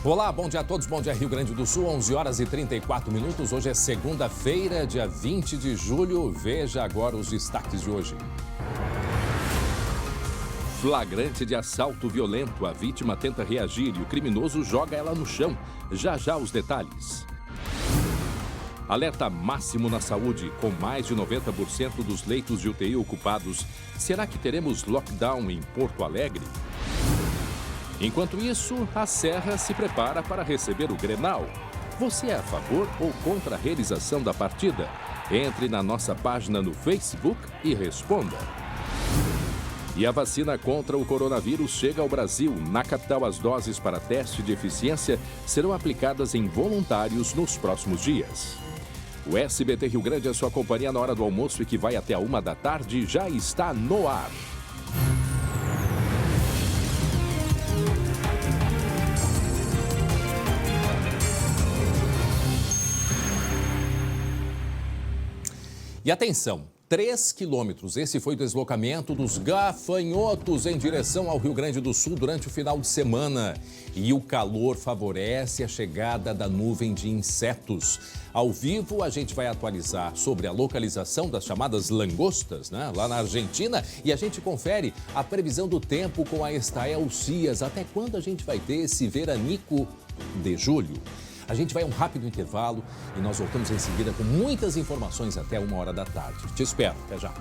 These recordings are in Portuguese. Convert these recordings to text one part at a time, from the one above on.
Olá, bom dia a todos, bom dia Rio Grande do Sul, 11 horas e 34 minutos. Hoje é segunda-feira, dia 20 de julho. Veja agora os destaques de hoje. Flagrante de assalto violento. A vítima tenta reagir e o criminoso joga ela no chão. Já já os detalhes. Alerta máximo na saúde, com mais de 90% dos leitos de UTI ocupados. Será que teremos lockdown em Porto Alegre? Enquanto isso, a Serra se prepara para receber o Grenal. Você é a favor ou contra a realização da partida? Entre na nossa página no Facebook e responda. E a vacina contra o coronavírus chega ao Brasil. Na capital, as doses para teste de eficiência serão aplicadas em voluntários nos próximos dias. O SBT Rio Grande, a sua companhia na hora do almoço e que vai até a 13h, já está no ar. E atenção, 3 quilômetros. Esse foi o deslocamento dos gafanhotos em direção ao Rio Grande do Sul durante o final de semana. E o calor favorece a chegada da nuvem de insetos. Ao vivo, a gente vai atualizar sobre a localização das chamadas langostas, né, lá na Argentina. E a gente confere a previsão do tempo com a Estael Cias. Até quando a gente vai ter esse veranico de julho? A gente vai a um rápido intervalo e nós voltamos em seguida com muitas informações até 13h. Te espero. Até já.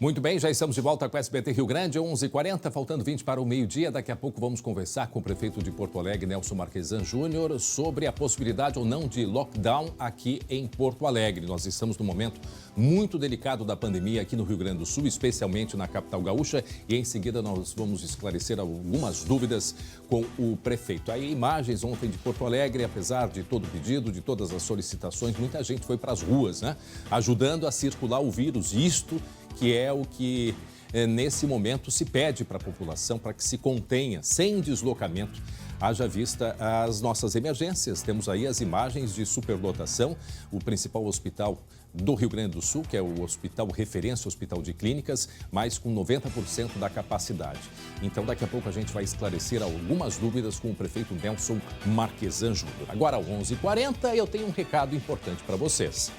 Muito bem, já estamos de volta com o SBT Rio Grande, 11h40, faltando 20 para o meio-dia. Daqui a pouco vamos conversar com o prefeito de Porto Alegre, Nelson Marquesan Júnior, sobre a possibilidade ou não de lockdown aqui em Porto Alegre. Nós estamos num momento muito delicado da pandemia aqui no Rio Grande do Sul, especialmente na capital gaúcha, e em seguida nós vamos esclarecer algumas dúvidas com o prefeito. Aí imagens ontem de Porto Alegre, apesar de todo o pedido, de todas as solicitações, muita gente foi para as ruas, né? Ajudando a circular o vírus. Isto que é o que nesse momento se pede para a população para que se contenha, sem deslocamento, haja vista as nossas emergências. Temos aí as imagens de superlotação, o principal hospital do Rio Grande do Sul, que é o hospital referência, hospital de clínicas, mas com 90% da capacidade. Então, daqui a pouco a gente vai esclarecer algumas dúvidas com o prefeito Nelson Marquesan Júnior. Agora, às 11h40, eu tenho um recado importante para vocês.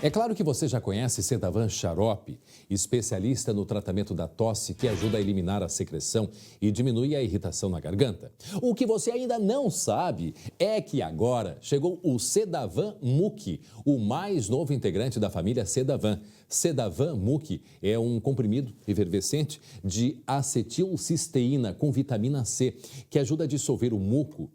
É claro que você já conhece Sedavan Xarope, especialista no tratamento da tosse que ajuda a eliminar a secreção e diminui a irritação na garganta. O que você ainda não sabe é que agora chegou o Sedavan Muki, o mais novo integrante da família Sedavan. Sedavan Muki é um comprimido efervescente de acetilcisteína com vitamina C, que ajuda a dissolver o muco,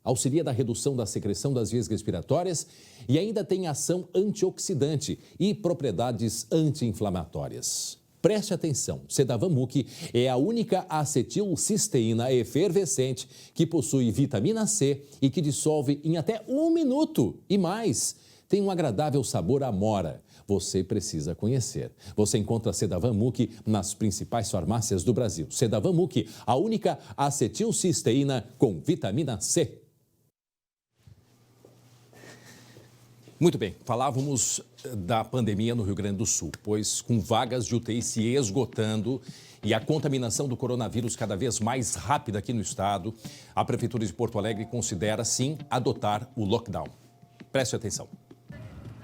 auxilia na redução da secreção das vias respiratórias e ainda tem ação antioxidante e propriedades anti-inflamatórias. Preste atenção, Sedavan Muki é a única acetilcisteína efervescente que possui vitamina C e que dissolve em até 1 minuto e mais. Tem um agradável sabor amora. Você precisa conhecer. Você encontra Sedavan Muki nas principais farmácias do Brasil. Sedavan Muki, a única acetilcisteína com vitamina C. Muito bem, falávamos da pandemia no Rio Grande do Sul, pois com vagas de UTI se esgotando e a contaminação do coronavírus cada vez mais rápida aqui no estado, a Prefeitura de Porto Alegre considera, sim, adotar o lockdown. Preste atenção.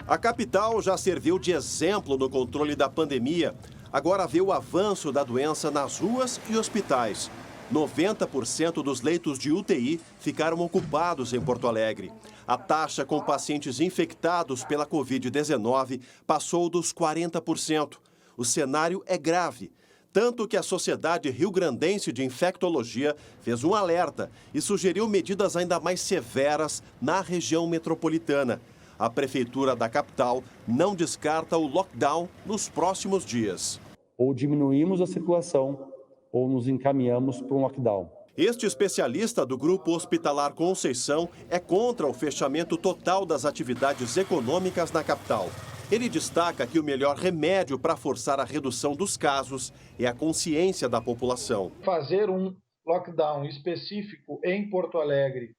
A capital já serviu de exemplo no controle da pandemia. Agora vê o avanço da doença nas ruas e hospitais. 90% dos leitos de UTI ficaram ocupados em Porto Alegre. A taxa com pacientes infectados pela Covid-19 passou dos 40%. O cenário é grave, tanto que a Sociedade Rio-Grandense de Infectologia fez um alerta e sugeriu medidas ainda mais severas na região metropolitana. A Prefeitura da capital não descarta o lockdown nos próximos dias. Ou diminuímos a circulação, ou nos encaminhamos para um lockdown. Este especialista do Grupo Hospitalar Conceição é contra o fechamento total das atividades econômicas na capital. Ele destaca que o melhor remédio para forçar a redução dos casos é a consciência da população. Fazer um lockdown específico em Porto Alegre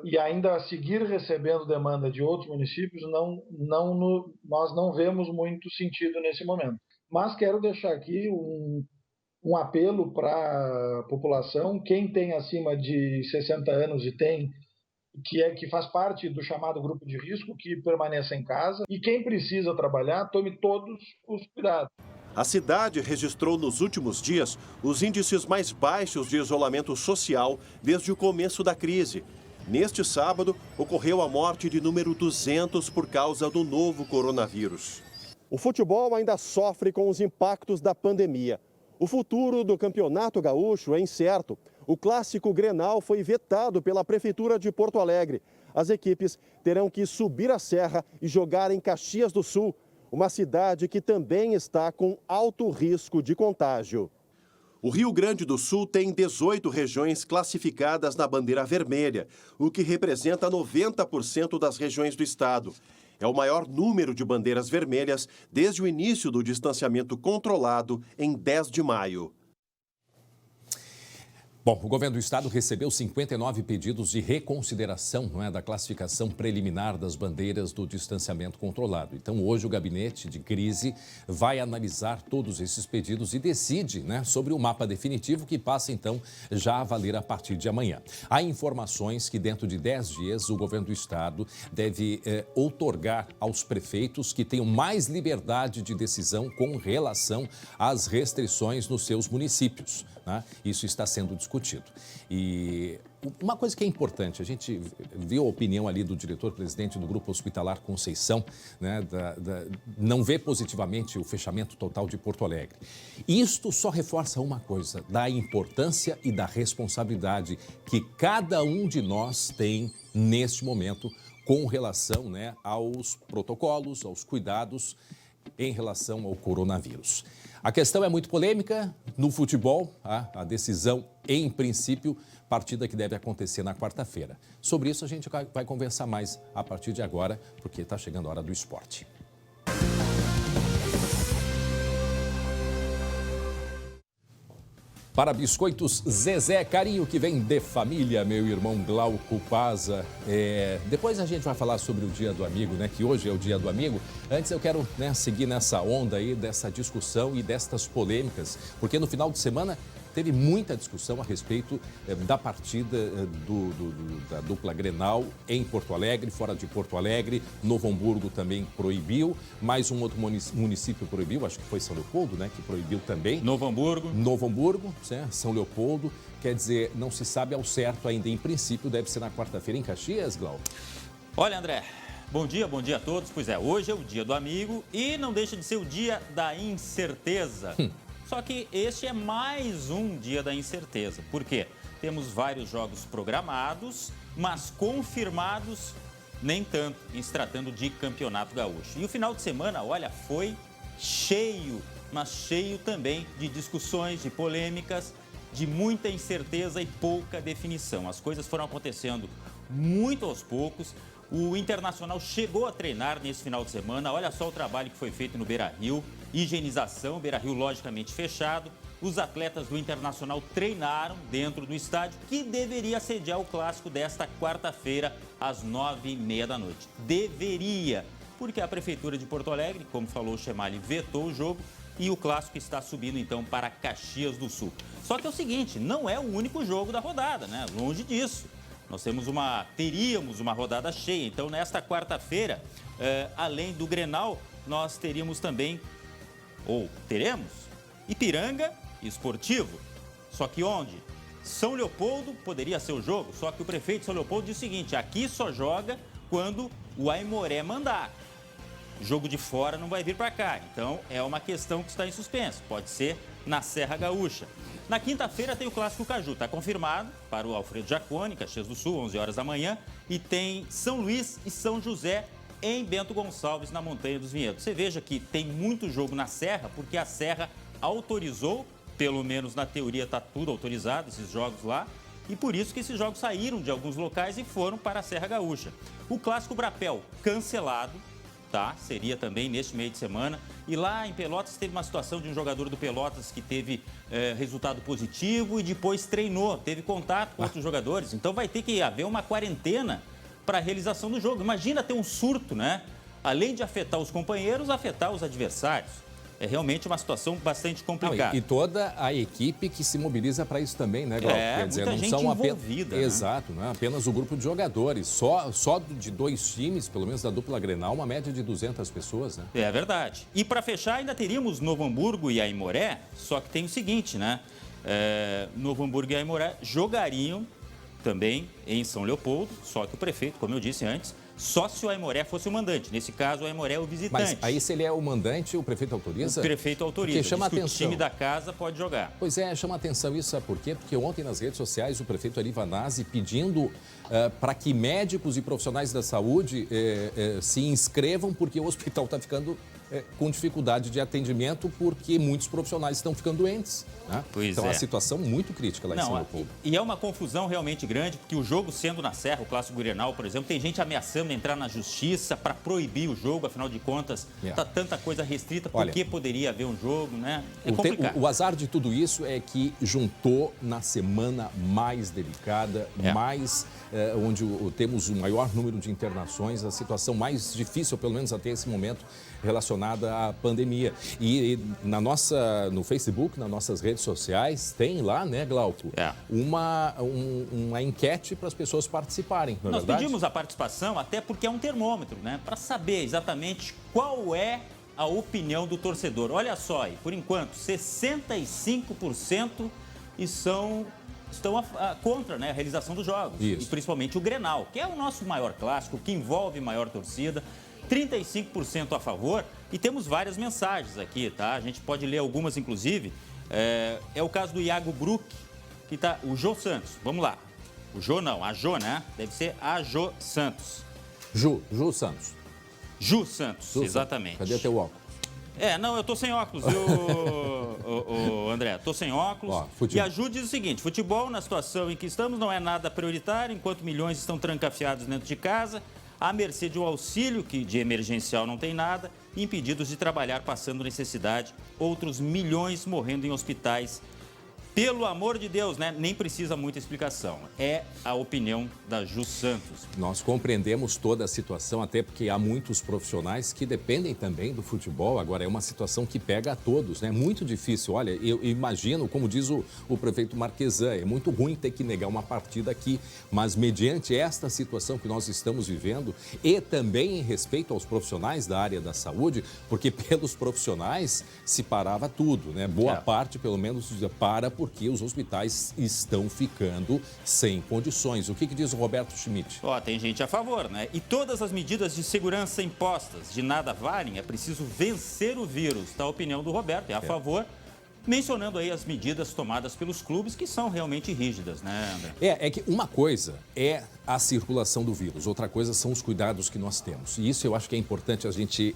e ainda seguir recebendo demanda de outros municípios, nós não vemos muito sentido nesse momento. mas quero deixar aqui um apelo para a população, quem tem acima de 60 anos e que faz parte do chamado grupo de risco, que permaneça em casa, e quem precisa trabalhar, tome todos os cuidados. A cidade registrou nos últimos dias os índices mais baixos de isolamento social desde o começo da crise. Neste sábado, ocorreu a morte de número 200 por causa do novo coronavírus. O futebol ainda sofre com os impactos da pandemia. O futuro do Campeonato Gaúcho é incerto. O clássico Grenal foi vetado pela Prefeitura de Porto Alegre. As equipes terão que subir a serra e jogar em Caxias do Sul, uma cidade que também está com alto risco de contágio. O Rio Grande do Sul tem 18 regiões classificadas na bandeira vermelha, o que representa 90% das regiões do estado. É o maior número de bandeiras vermelhas desde o início do distanciamento controlado em 10 de maio. Bom, o governo do estado recebeu 59 pedidos de reconsideração da classificação preliminar das bandeiras do distanciamento controlado. Então, hoje o gabinete de crise vai analisar todos esses pedidos e decide sobre o mapa definitivo que passa, então, já a valer a partir de amanhã. Há informações que dentro de 10 dias o governo do estado deve outorgar aos prefeitos que tenham mais liberdade de decisão com relação às restrições nos seus municípios. Isso está sendo discutido. E uma coisa que é importante, a gente viu a opinião ali do diretor-presidente do Grupo Hospitalar Conceição, não vê positivamente o fechamento total de Porto Alegre. Isto só reforça uma coisa, da importância e da responsabilidade que cada um de nós tem neste momento com relação aos protocolos, aos cuidados em relação ao coronavírus. A questão é muito polêmica no futebol, a decisão, em princípio, partida que deve acontecer na quarta-feira. Sobre isso a gente vai conversar mais a partir de agora, porque está chegando a hora do esporte. Para Biscoitos Zezé, carinho que vem de família, meu irmão Glauco Paza. Depois a gente vai falar sobre o Dia do Amigo, que hoje é o Dia do Amigo. Antes eu quero seguir nessa onda aí, dessa discussão e destas polêmicas, porque no final de semana teve muita discussão a respeito da partida da dupla Grenal em Porto Alegre, fora de Porto Alegre. Novo Hamburgo também proibiu, mais um outro município proibiu, acho que foi São Leopoldo, que proibiu também. Novo Hamburgo, São Leopoldo. Quer dizer, não se sabe ao certo ainda, em princípio deve ser na quarta-feira em Caxias, Glau. Olha, André, bom dia a todos. Pois é, hoje é o Dia do Amigo e não deixa de ser o Dia da Incerteza. Só que este é mais um dia da incerteza. Por quê? Temos vários jogos programados, mas confirmados nem tanto, em se tratando de Campeonato Gaúcho. E o final de semana, olha, foi cheio, mas cheio também de discussões, de polêmicas, de muita incerteza e pouca definição. As coisas foram acontecendo muito aos poucos. O Internacional chegou a treinar nesse final de semana. Olha só o trabalho que foi feito no Beira-Rio. Higienização, Beira-Rio logicamente fechado. Os atletas do Internacional treinaram dentro do estádio que deveria sediar o clássico desta quarta-feira às 9h30 da noite. Deveria, porque a Prefeitura de Porto Alegre, como falou o Chemali, vetou o jogo e o clássico está subindo então para Caxias do Sul. Só que é o seguinte, não é o único jogo da rodada, Longe disso. Nós teríamos uma rodada cheia. Então, nesta quarta-feira, além do Grenal, nós teríamos também, teremos, Ipiranga e Esportivo. Só que onde? São Leopoldo poderia ser o jogo, só que o prefeito de São Leopoldo diz o seguinte, aqui só joga quando o Aimoré mandar. Jogo de fora não vai vir para cá. Então, é uma questão que está em suspenso. Pode ser na Serra Gaúcha. Na quinta-feira tem o Clássico Caju, está confirmado para o Alfredo Jaconi, Caxias do Sul, 11 horas da manhã. E tem São Luís e São José em Bento Gonçalves, na Montanha dos Vinhedos. Você veja que tem muito jogo na Serra, porque a Serra autorizou, pelo menos na teoria está tudo autorizado, esses jogos lá. E por isso que esses jogos saíram de alguns locais e foram para a Serra Gaúcha. O Clássico Brapel, cancelado. Seria também neste meio de semana. E lá em Pelotas teve uma situação de um jogador do Pelotas que teve resultado positivo e depois treinou, teve contato com outros jogadores. Então vai ter que haver uma quarentena para a realização do jogo. Imagina ter um surto, Além de afetar os companheiros, afetar os adversários. É realmente uma situação bastante complicada. Não, e toda a equipe que se mobiliza para isso também, né, Glauco? Quer dizer, não gente são envolvida, né? Exato, não é apenas o grupo de jogadores. Só de 2 times, pelo menos da dupla Grenal, uma média de 200 pessoas, né? É verdade. E para fechar, ainda teríamos Novo Hamburgo e Aimoré, só que tem o seguinte, né? Novo Hamburgo e Aimoré jogariam também em São Leopoldo, só que o prefeito, como eu disse antes, só se o Aimoré fosse o mandante. Nesse caso, o Aimoré é o visitante. Mas aí, se ele é o mandante, o prefeito autoriza? O prefeito autoriza. Porque chama Diz que atenção. o time da casa pode jogar. Pois é, chama atenção isso, sabe por quê? Porque ontem nas redes sociais o prefeito Ari Vanazzi pedindo para que médicos e profissionais da saúde se inscrevam, porque o hospital está ficando com dificuldade de atendimento, porque muitos profissionais estão ficando doentes. Né? Então é uma situação muito crítica lá em São Leopoldo. E é uma confusão realmente grande, porque o jogo sendo na Serra, o Clássico Grenal, por exemplo, tem gente ameaçando entrar na justiça para proibir o jogo, afinal de contas, está tanta coisa restrita, porque poderia haver um jogo, né? É complicado. O azar de tudo isso é que juntou na semana mais delicada, onde temos o maior número de internações, a situação mais difícil, pelo menos até esse momento, relacionada à pandemia. E no Facebook, nas nossas redes sociais, tem lá, né, Glauco, uma enquete para as pessoas participarem, não é verdade? Nós pedimos a participação até porque é um termômetro, né, para saber exatamente qual é a opinião do torcedor. Olha só aí, por enquanto, 65% estão contra, né, a realização dos jogos. Isso. E principalmente o Grenal, que é o nosso maior clássico, que envolve maior torcida. 35% a favor, e temos várias mensagens aqui, tá? A gente pode ler algumas, inclusive. É o caso do Iago Brook, que tá... O Jô Santos, vamos lá. O Jô não, a Jô, né? Deve ser a Jô Santos. Ju Santos. Ju Santos, exatamente. Cadê teu óculos? Não, eu tô sem óculos, viu, André? Tô sem óculos. E a Ju diz o seguinte: futebol, na situação em que estamos, não é nada prioritário, enquanto milhões estão trancafiados dentro de casa, à mercê de um auxílio, que de emergencial não tem nada, impedidos de trabalhar, passando necessidade, outros milhões morrendo em hospitais. Pelo amor de Deus, né? Nem precisa muita explicação. É a opinião da Ju Santos. Nós compreendemos toda a situação, até porque há muitos profissionais que dependem também do futebol. Agora, é uma situação que pega a todos, né? Muito difícil. Olha, eu imagino, como diz o prefeito Marquesan, é muito ruim ter que negar uma partida aqui, mas mediante esta situação que nós estamos vivendo e também em respeito aos profissionais da área da saúde, porque pelos profissionais se parava tudo, né? Boa parte, pelo menos, porque os hospitais estão ficando sem condições. O que diz o Roberto Schmidt? Tem gente a favor, né? E todas as medidas de segurança impostas de nada valem, é preciso vencer o vírus. Tá a opinião do Roberto, é a favor, mencionando aí as medidas tomadas pelos clubes, que são realmente rígidas, né, André? É que uma coisa é a circulação do vírus, outra coisa são os cuidados que nós temos. E isso eu acho que é importante a gente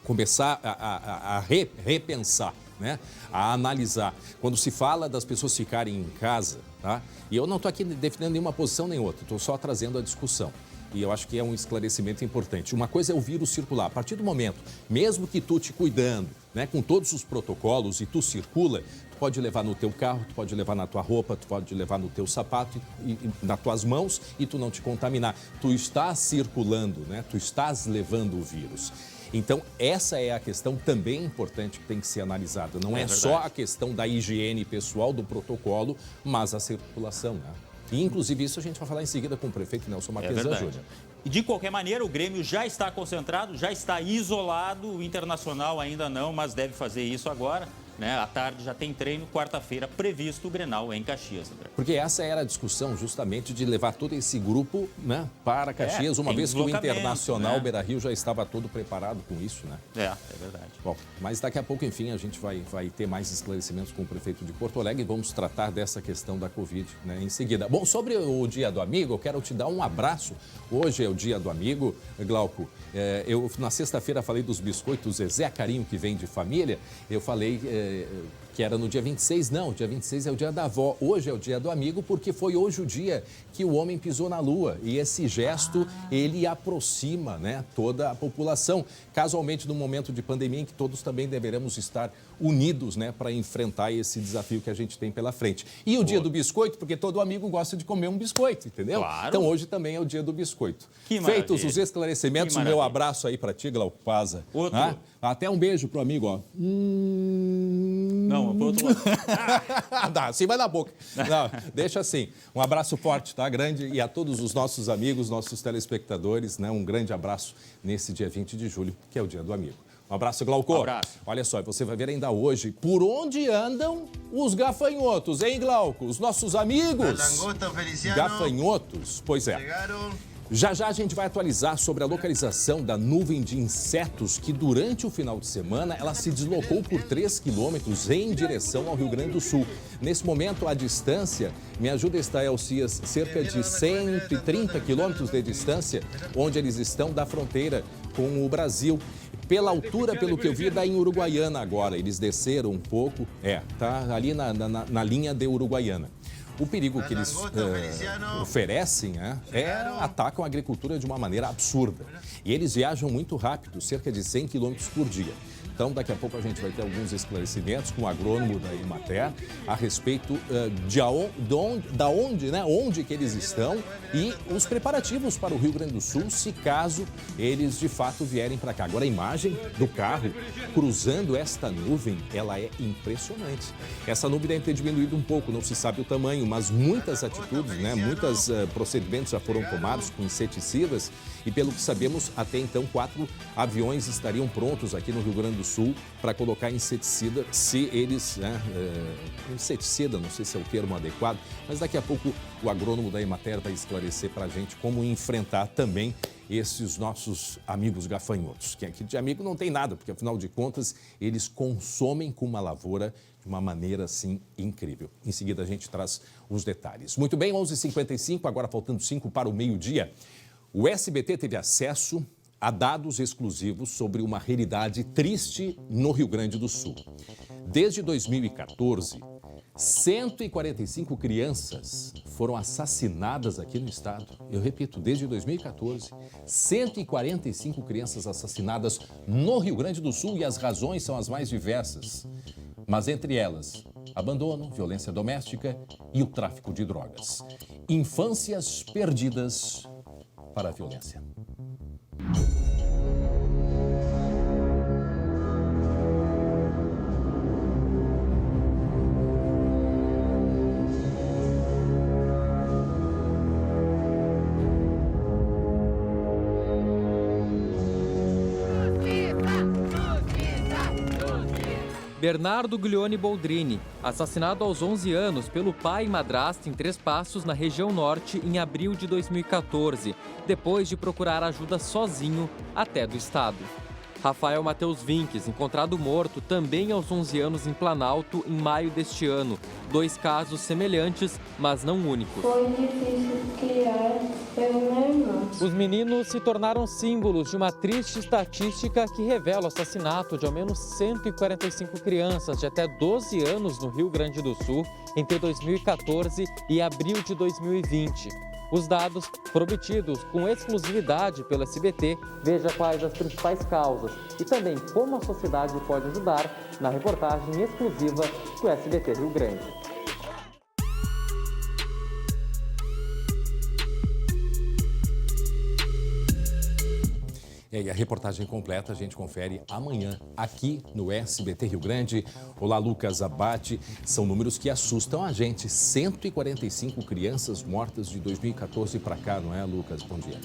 começar a repensar, né? A analisar. Quando se fala das pessoas ficarem em casa, tá? E eu não estou aqui defendendo nenhuma posição nem outra, estou só trazendo a discussão. E eu acho que é um esclarecimento importante. Uma coisa é o vírus circular. A partir do momento, mesmo que tu te cuidando, né, com todos os protocolos e tu circula, tu pode levar no teu carro, tu pode levar na tua roupa, tu pode levar no teu sapato, e nas tuas mãos e tu não te contaminar. Tu estás circulando, né? Tu estás levando o vírus. Então, essa é a questão também importante que tem que ser analisada. Não é só a questão da higiene pessoal, do protocolo, mas a circulação, né? E, inclusive, isso a gente vai falar em seguida com o prefeito Nelson Marquesan Júnior. E, de qualquer maneira, o Grêmio já está concentrado, já está isolado, o Internacional ainda não, mas deve fazer isso agora. Né? À tarde já tem treino, quarta-feira previsto o Grenal em Caxias, André. Porque essa era a discussão justamente de levar todo esse grupo, né, para Caxias, uma vez que o Internacional, né? Beira-Rio já estava todo preparado com isso, né? É verdade. Bom, mas daqui a pouco, enfim, a gente vai ter mais esclarecimentos com o prefeito de Porto Alegre e vamos tratar dessa questão da Covid, né, em seguida. Bom, sobre o Dia do Amigo, eu quero te dar um abraço. Hoje é o Dia do Amigo, Glauco. Eu, na sexta-feira, falei dos biscoitos Zezé Carinho, que vem de família. Eu falei que era no dia 26. Não, dia 26 é o dia da avó. Hoje é o dia do amigo, porque foi hoje o dia que o homem pisou na lua. E esse gesto, ele aproxima, né, toda a população. Casualmente, num momento de pandemia em que todos também deveremos estar unidos, né, para enfrentar esse desafio que a gente tem pela frente. E o dia do biscoito, porque todo amigo gosta de comer um biscoito, entendeu? Claro. Então, hoje também é o dia do biscoito. Que Feitos maravilha. os esclarecimentos, o meu abraço aí para ti, Glauco Paza. Outro. Ah, até um beijo pro amigo, ó. Não, pro outro lado. Dá, assim vai na boca. Não, deixa assim. Um abraço forte, tá? Grande. E a todos os nossos amigos, nossos telespectadores, né? Um grande abraço nesse dia 20 de julho, que é o dia do amigo. Um abraço, Glauco. Um abraço. Olha só, você vai ver ainda hoje por onde andam os gafanhotos, hein, Glauco? Os nossos amigos. Gafanhotos, pois é. Já já a gente vai atualizar sobre a localização da nuvem de insetos que durante o final de semana ela se deslocou por 3 quilômetros em direção ao Rio Grande do Sul. Nesse momento, a distância, me ajuda, Estael Cias, cerca de 130 quilômetros de distância, onde eles estão da fronteira com o Brasil. Pela altura, pelo que eu vi, dá em Uruguaiana agora. Eles desceram um pouco, tá ali na linha de Uruguaiana. O perigo que eles oferecem atacam a agricultura de uma maneira absurda. E eles viajam muito rápido, cerca de 100 km por dia. Então, daqui a pouco a gente vai ter alguns esclarecimentos com o agrônomo da Emater a respeito onde que eles estão e os preparativos para o Rio Grande do Sul, se caso eles de fato vierem para cá. Agora, a imagem do carro cruzando esta nuvem, ela é impressionante. Essa nuvem deve ter diminuído um pouco, não se sabe o tamanho, mas muitas atitudes, né, muitos procedimentos já foram tomados com inseticidas e, pelo que sabemos, até então 4 aviões estariam prontos aqui no Rio Grande do Sul para colocar inseticida, se eles, inseticida, não sei se é o termo adequado, mas daqui a pouco o agrônomo da Emater vai esclarecer para a gente como enfrentar também esses nossos amigos gafanhotos, que aqui de amigo não tem nada, porque afinal de contas eles consomem com uma lavoura de uma maneira assim incrível. Em seguida a gente traz os detalhes. Muito bem, 11h55, agora faltando 5 para o meio-dia. O SBT teve acesso a dados exclusivos sobre uma realidade triste no Rio Grande do Sul. Desde 2014, 145 crianças foram assassinadas aqui no estado. Eu repito, desde 2014, 145 crianças assassinadas no Rio Grande do Sul e as razões são as mais diversas. Mas entre elas, abandono, violência doméstica e o tráfico de drogas. Infâncias perdidas para a violência. Bernardo Guglione Boldrini, assassinado aos 11 anos pelo pai e madrasta em Três Passos, na região norte, em abril de 2014, depois de procurar ajuda sozinho até do estado. Rafael Matheus Vinques, encontrado morto também aos 11 anos em Planalto, em maio deste ano. 2 casos semelhantes, mas não únicos. Foi difícil criar pelo meu irmão. Os meninos se tornaram símbolos de uma triste estatística que revela o assassinato de ao menos 145 crianças de até 12 anos no Rio Grande do Sul entre 2014 e abril de 2020. Os dados foram obtidos com exclusividade pelo SBT. Veja quais as principais causas e também como a sociedade pode ajudar na reportagem exclusiva do SBT Rio Grande. E a reportagem completa a gente confere amanhã aqui no SBT Rio Grande. Olá, Lucas Abate. São números que assustam a gente. 145 crianças mortas de 2014 para cá, não é, Lucas? Bom dia.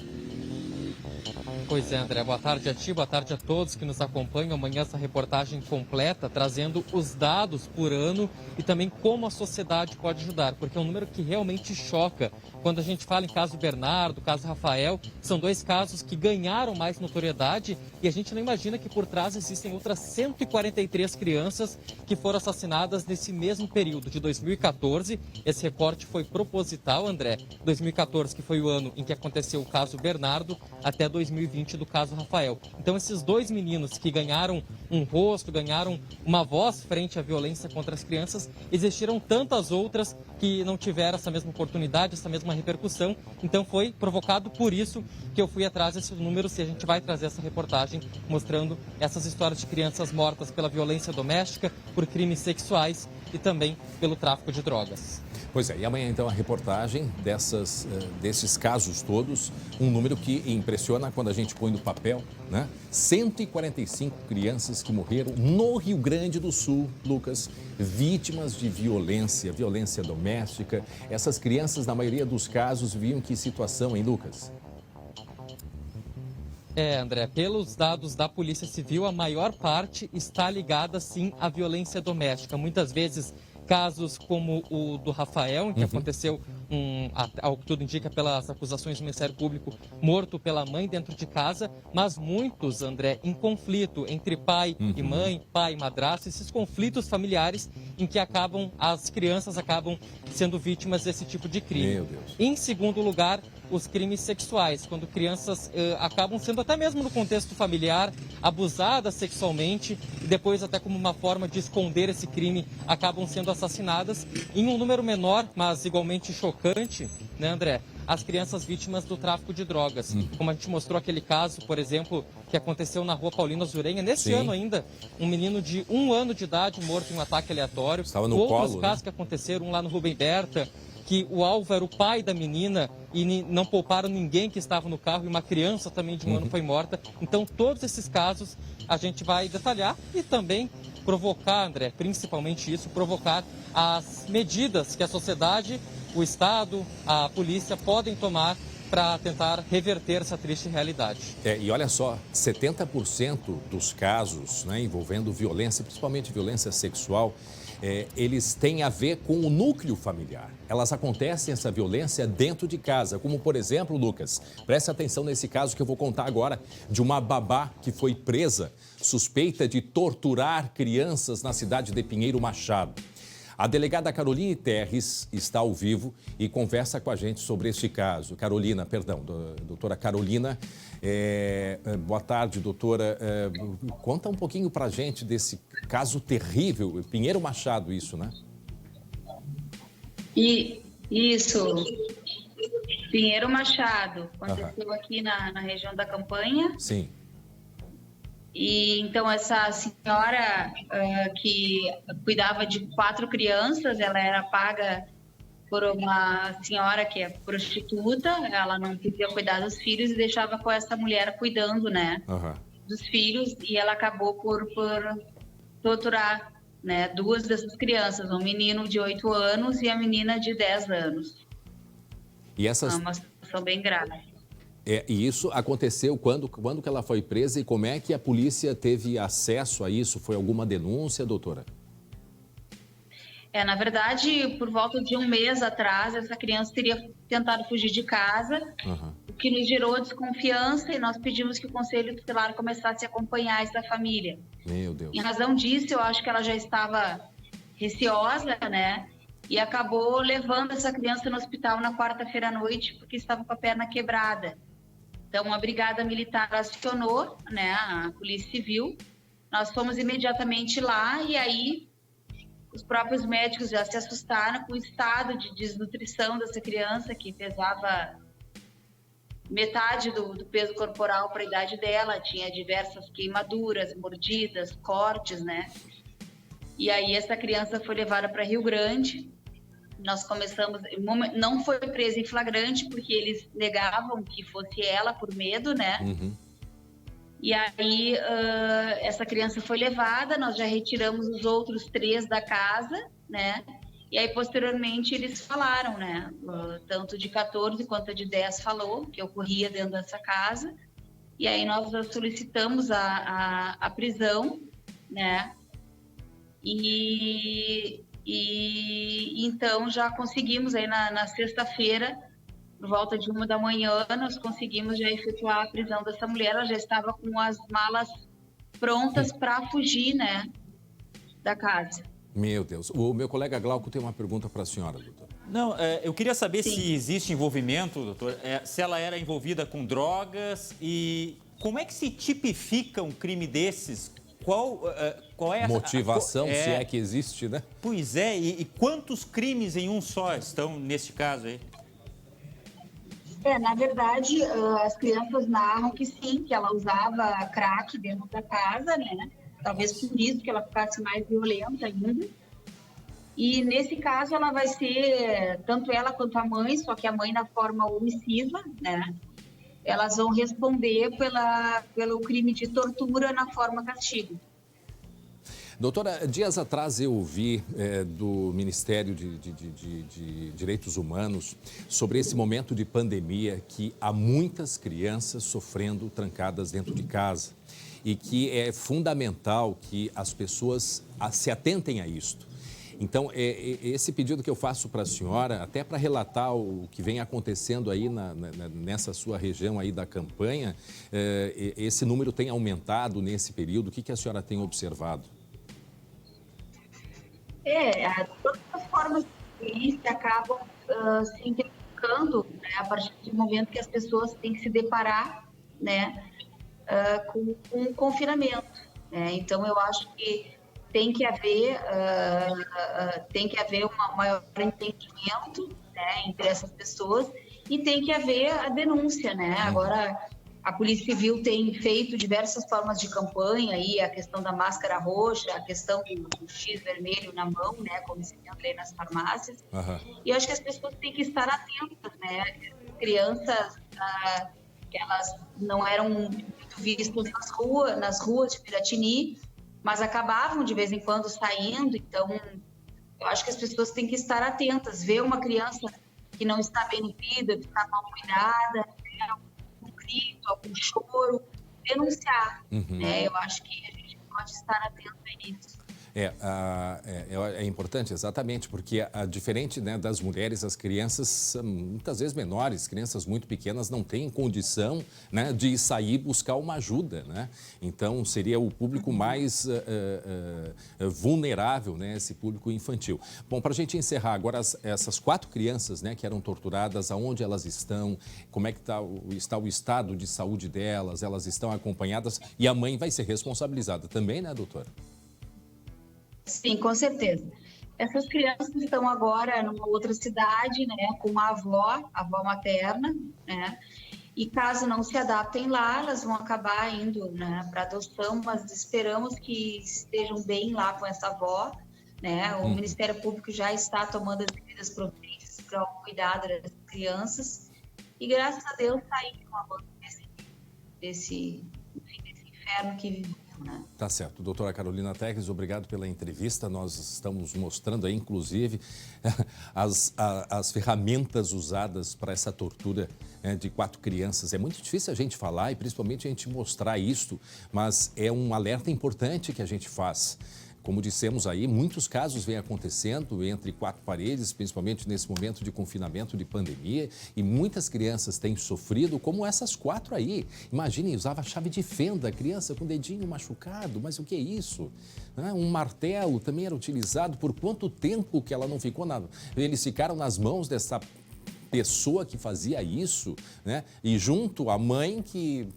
Pois é, André. Boa tarde a ti, boa tarde a todos que nos acompanham. Amanhã essa reportagem completa, trazendo os dados por ano e também como a sociedade pode ajudar, porque é um número que realmente choca. Quando a gente fala em caso Bernardo, caso Rafael, são 2 casos que ganharam mais notoriedade e a gente não imagina que por trás existem outras 143 crianças que foram assassinadas nesse mesmo período de 2014. Esse recorte foi proposital, André. 2014, que foi o ano em que aconteceu o caso Bernardo, até 2020. ouvinte do caso Rafael. Então, esses 2 meninos que ganharam um rosto, ganharam uma voz frente à violência contra as crianças, existiram tantas outras que não tiveram essa mesma oportunidade, essa mesma repercussão. Então, foi provocado por isso que eu fui atrás desses números e a gente vai trazer essa reportagem mostrando essas histórias de crianças mortas pela violência doméstica, por crimes sexuais e também pelo tráfico de drogas. Pois é, e amanhã então a reportagem desses casos todos, um número que impressiona quando a gente põe no papel, né? 145 crianças que morreram no Rio Grande do Sul, Lucas, vítimas de violência doméstica. Essas crianças, na maioria dos casos, viviam que situação, hein, Lucas? André, pelos dados da Polícia Civil, a maior parte está ligada, sim, à violência doméstica. Muitas vezes, casos como o do Rafael, em que aconteceu, ao que tudo indica pelas acusações do Ministério Público, morto pela mãe dentro de casa, mas muitos, André, em conflito entre pai e mãe, pai e madrasto, esses conflitos familiares em que as crianças acabam sendo vítimas desse tipo de crime. Meu Deus. Em segundo lugar, os crimes sexuais, quando crianças acabam sendo, até mesmo no contexto familiar, abusadas sexualmente e depois, até como uma forma de esconder esse crime, acabam sendo assassinadas. Em um número menor, mas igualmente chocante, né, André? As crianças vítimas do tráfico de drogas. Como a gente mostrou aquele caso, por exemplo, que aconteceu na rua Paulina Zurenha, nesse ano ainda, um menino de 1 ano de idade morto em um ataque aleatório. Estava no Outros colo, casos né? que aconteceram, um lá no Rubem Berta, que o alvo era o pai da menina e não pouparam ninguém que estava no carro, e uma criança também de 1 ano foi morta. Então, todos esses casos a gente vai detalhar e também provocar, André, principalmente isso, provocar as medidas que a sociedade, o Estado, a polícia podem tomar para tentar reverter essa triste realidade. E olha só, 70% dos casos, né, envolvendo violência, principalmente violência sexual, eles têm a ver com o núcleo familiar. Elas acontecem, essa violência, dentro de casa. Como, por exemplo, Lucas, preste atenção nesse caso que eu vou contar agora, de uma babá que foi presa, suspeita de torturar crianças na cidade de Pinheiro Machado. A delegada Caroline Terres está ao vivo e conversa com a gente sobre este caso. Doutora Carolina, boa tarde, doutora. Conta um pouquinho para a gente desse caso terrível, Pinheiro Machado, isso, né? Isso, Pinheiro Machado, aconteceu aqui na região da Campanha. Sim. E então essa senhora que cuidava de 4 crianças, ela era paga por uma senhora que é prostituta, ela não podia cuidar dos filhos e deixava com essa mulher cuidando, né, dos filhos, e ela acabou por torturar, né, 2 dessas crianças, um menino de 8 anos e a menina de 10 anos. E essas... É uma situação bem grave. E isso aconteceu quando que ela foi presa e como é que a polícia teve acesso a isso? Foi alguma denúncia, doutora? Na verdade, por volta de 1 mês atrás, essa criança teria tentado fugir de casa, o que nos gerou desconfiança, e nós pedimos que o Conselho Tutelar começasse a acompanhar essa família. Meu Deus. Em razão disso, eu acho que ela já estava receosa, né? E acabou levando essa criança no hospital na quarta-feira à noite, porque estava com a perna quebrada. Então, a Brigada Militar acionou, né, a Polícia Civil. Nós fomos imediatamente lá e aí os próprios médicos já se assustaram com o estado de desnutrição dessa criança, que pesava metade do peso corporal para a idade dela, tinha diversas queimaduras, mordidas, cortes, né? E aí essa criança foi levada para Rio Grande. Nós começamos, não foi presa em flagrante, porque eles negavam que fosse ela por medo, né? E aí essa criança foi levada, nós já retiramos os outros 3 da casa, né? E aí posteriormente eles falaram, né? Tanto de 14 quanto de 10 falou que ocorria dentro dessa casa. E aí nós solicitamos a prisão, né? E então já conseguimos aí na sexta-feira, por volta de 1 da manhã, nós conseguimos já efetuar a prisão dessa mulher. Ela já estava com as malas prontas para fugir, né, da casa. Meu Deus. O meu colega Glauco tem uma pergunta para a senhora, doutora. Não, eu queria saber Sim. se existe envolvimento, doutor, se ela era envolvida com drogas e Como é que se tipifica um crime desses? Qual é a motivação, se é que existe, né? Pois é, e quantos crimes em um só estão nesse caso aí? Na verdade, as crianças narram que sim, que ela usava crack dentro da casa, né? Talvez por isso que ela ficasse mais violenta ainda. E nesse caso ela vai ser, tanto ela quanto a mãe, só que a mãe na forma omissiva, né? Elas vão responder pelo crime de tortura na forma castigo. Doutora, dias atrás eu ouvi do Ministério de Direitos Humanos sobre esse momento de pandemia que há muitas crianças sofrendo trancadas dentro de casa e que é fundamental que as pessoas se atentem a isto. Então, esse pedido que eu faço para a senhora, até para relatar o que vem acontecendo aí nessa sua região aí da campanha, esse número tem aumentado nesse período. O que a senhora tem observado? Todas as formas de violência acabam se intensificando, né, a partir do momento que as pessoas têm que se deparar, né, com um confinamento. Né? Então, eu acho que tem que haver um maior entendimento, né, entre essas pessoas e tem que haver a denúncia, né? Agora, a Polícia Civil tem feito diversas formas de campanha, aí a questão da máscara roxa, a questão do X vermelho na mão, né, como se encontra aí nas farmácias. E eu acho que as pessoas têm que estar atentas, né? Crianças, que elas não eram muito vistas nas ruas de Piratini, mas acabavam de vez em quando saindo. Então, eu acho que as pessoas têm que estar atentas, ver uma criança que não está bem nutrida, que está mal cuidada, algum grito, algum choro, denunciar. Né? Eu acho que a gente pode estar atento a isso. É importante, exatamente, porque diferente, né, das mulheres, as crianças, muitas vezes menores, crianças muito pequenas, não têm condição, né, de sair buscar uma ajuda, né? Então, seria o público mais vulnerável, né, esse público infantil. Bom, para a gente encerrar agora, essas 4 crianças, né, que eram torturadas, aonde elas estão, como é que está o estado de saúde delas, elas estão acompanhadas e a mãe vai ser responsabilizada também, né, doutora? Sim, com certeza. Essas crianças estão agora numa outra cidade, né, com a avó materna, né, e caso não se adaptem lá, elas vão acabar indo, né, para adoção, mas esperamos que estejam bem lá com essa avó, né. O Ministério Público já está tomando as devidas providências para o cuidado das crianças e graças a Deus saíram desse inferno que vivemos. Tá certo. Doutora Carolina Tegres, obrigado pela entrevista. Nós estamos mostrando aí, inclusive, as ferramentas usadas para essa tortura, né, de 4 crianças. É muito difícil a gente falar e principalmente a gente mostrar isto, mas é um alerta importante que a gente faz. Como dissemos aí, muitos casos vêm acontecendo entre 4 paredes, principalmente nesse momento de confinamento, de pandemia, e muitas crianças têm sofrido, como essas 4 aí. Imagine, usava chave de fenda, criança com o dedinho machucado, mas o que é isso? Um martelo também era utilizado. Por quanto tempo que ela não ficou eles ficaram nas mãos dessa pessoa que fazia isso, né? E junto a mãe que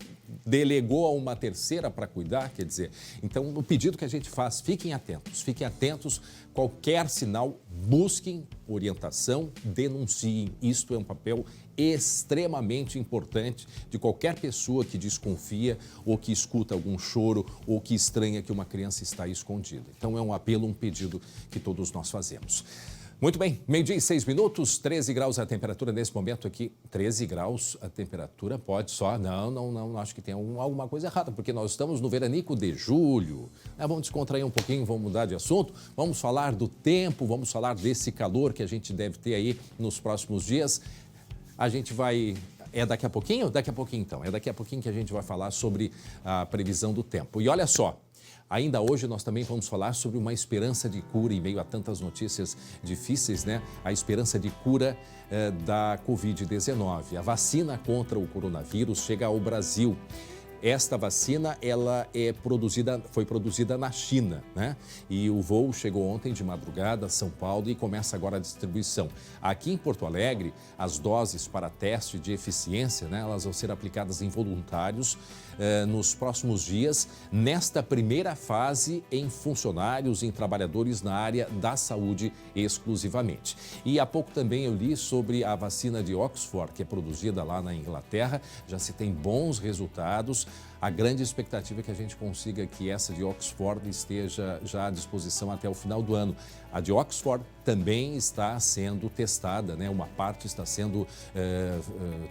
delegou a uma terceira para cuidar, quer dizer. Então, o pedido que a gente faz, fiquem atentos, qualquer sinal, busquem orientação, denunciem. Isto é um papel extremamente importante de qualquer pessoa que desconfia ou que escuta algum choro ou que estranha que uma criança está escondida. Então, é um apelo, um pedido que todos nós fazemos. Muito bem, 12:06, 13 graus a temperatura nesse momento aqui. 13 graus a temperatura, pode só. Não, acho que tem alguma coisa errada, porque nós estamos no veranico de julho. Vamos descontrair um pouquinho, vamos mudar de assunto. Vamos falar do tempo, vamos falar desse calor que a gente deve ter aí nos próximos dias. A gente vai... É daqui a pouquinho? Daqui a pouquinho, então. É daqui a pouquinho que a gente vai falar sobre a previsão do tempo. E olha só. Ainda hoje nós também vamos falar sobre uma esperança de cura em meio a tantas notícias difíceis, né? A esperança de cura da Covid-19. A vacina contra o coronavírus chega ao Brasil. Esta vacina, ela foi produzida na China, né? E o voo chegou ontem de madrugada a São Paulo e começa agora a distribuição. Aqui em Porto Alegre, as doses para teste de eficiência, né? Elas vão ser aplicadas em voluntários nos próximos dias, nesta primeira fase em funcionários, em trabalhadores na área da saúde exclusivamente. E há pouco também eu li sobre a vacina de Oxford, que é produzida lá na Inglaterra, já se tem bons resultados. A grande expectativa é que a gente consiga que essa de Oxford esteja já à disposição até o final do ano. A de Oxford também está sendo testada, né? Uma parte está sendo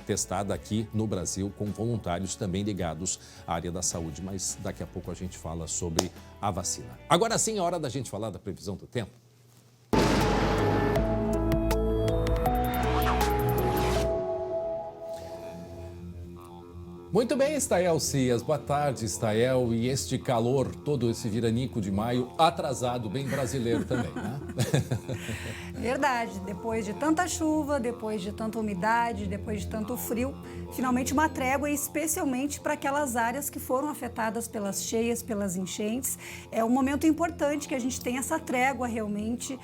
testada aqui no Brasil com voluntários também ligados à área da saúde, mas daqui a pouco a gente fala sobre a vacina. Agora sim, é hora da gente falar da previsão do tempo. Muito bem, Estael Cias. Boa tarde, Estael. E este calor, todo esse viranico de maio, atrasado, bem brasileiro também, né? Verdade. Depois de tanta chuva, depois de tanta umidade, depois de tanto frio, finalmente uma trégua, especialmente para aquelas áreas que foram afetadas pelas cheias, pelas enchentes. É um momento importante que a gente tenha essa trégua realmente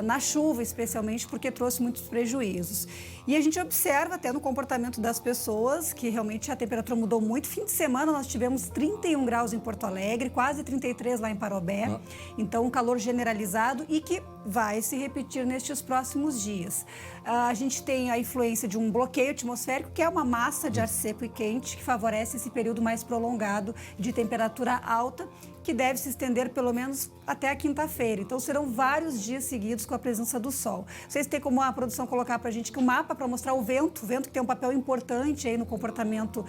na chuva, especialmente porque trouxe muitos prejuízos. E a gente observa até no comportamento das pessoas que realmente a temperatura mudou muito. Fim de semana nós tivemos 31 graus em Porto Alegre, quase 33 lá em Parobé. Então um calor generalizado e que vai se repetir nestes próximos dias. A gente tem a influência de um bloqueio atmosférico, que é uma massa de ar seco e quente que favorece esse período mais prolongado de temperatura alta, que deve se estender pelo menos até a quinta-feira. Então serão vários dias seguidos com a presença do sol. Vocês têm como a produção colocar para a gente que um mapa para mostrar o vento que tem um papel importante aí no comportamento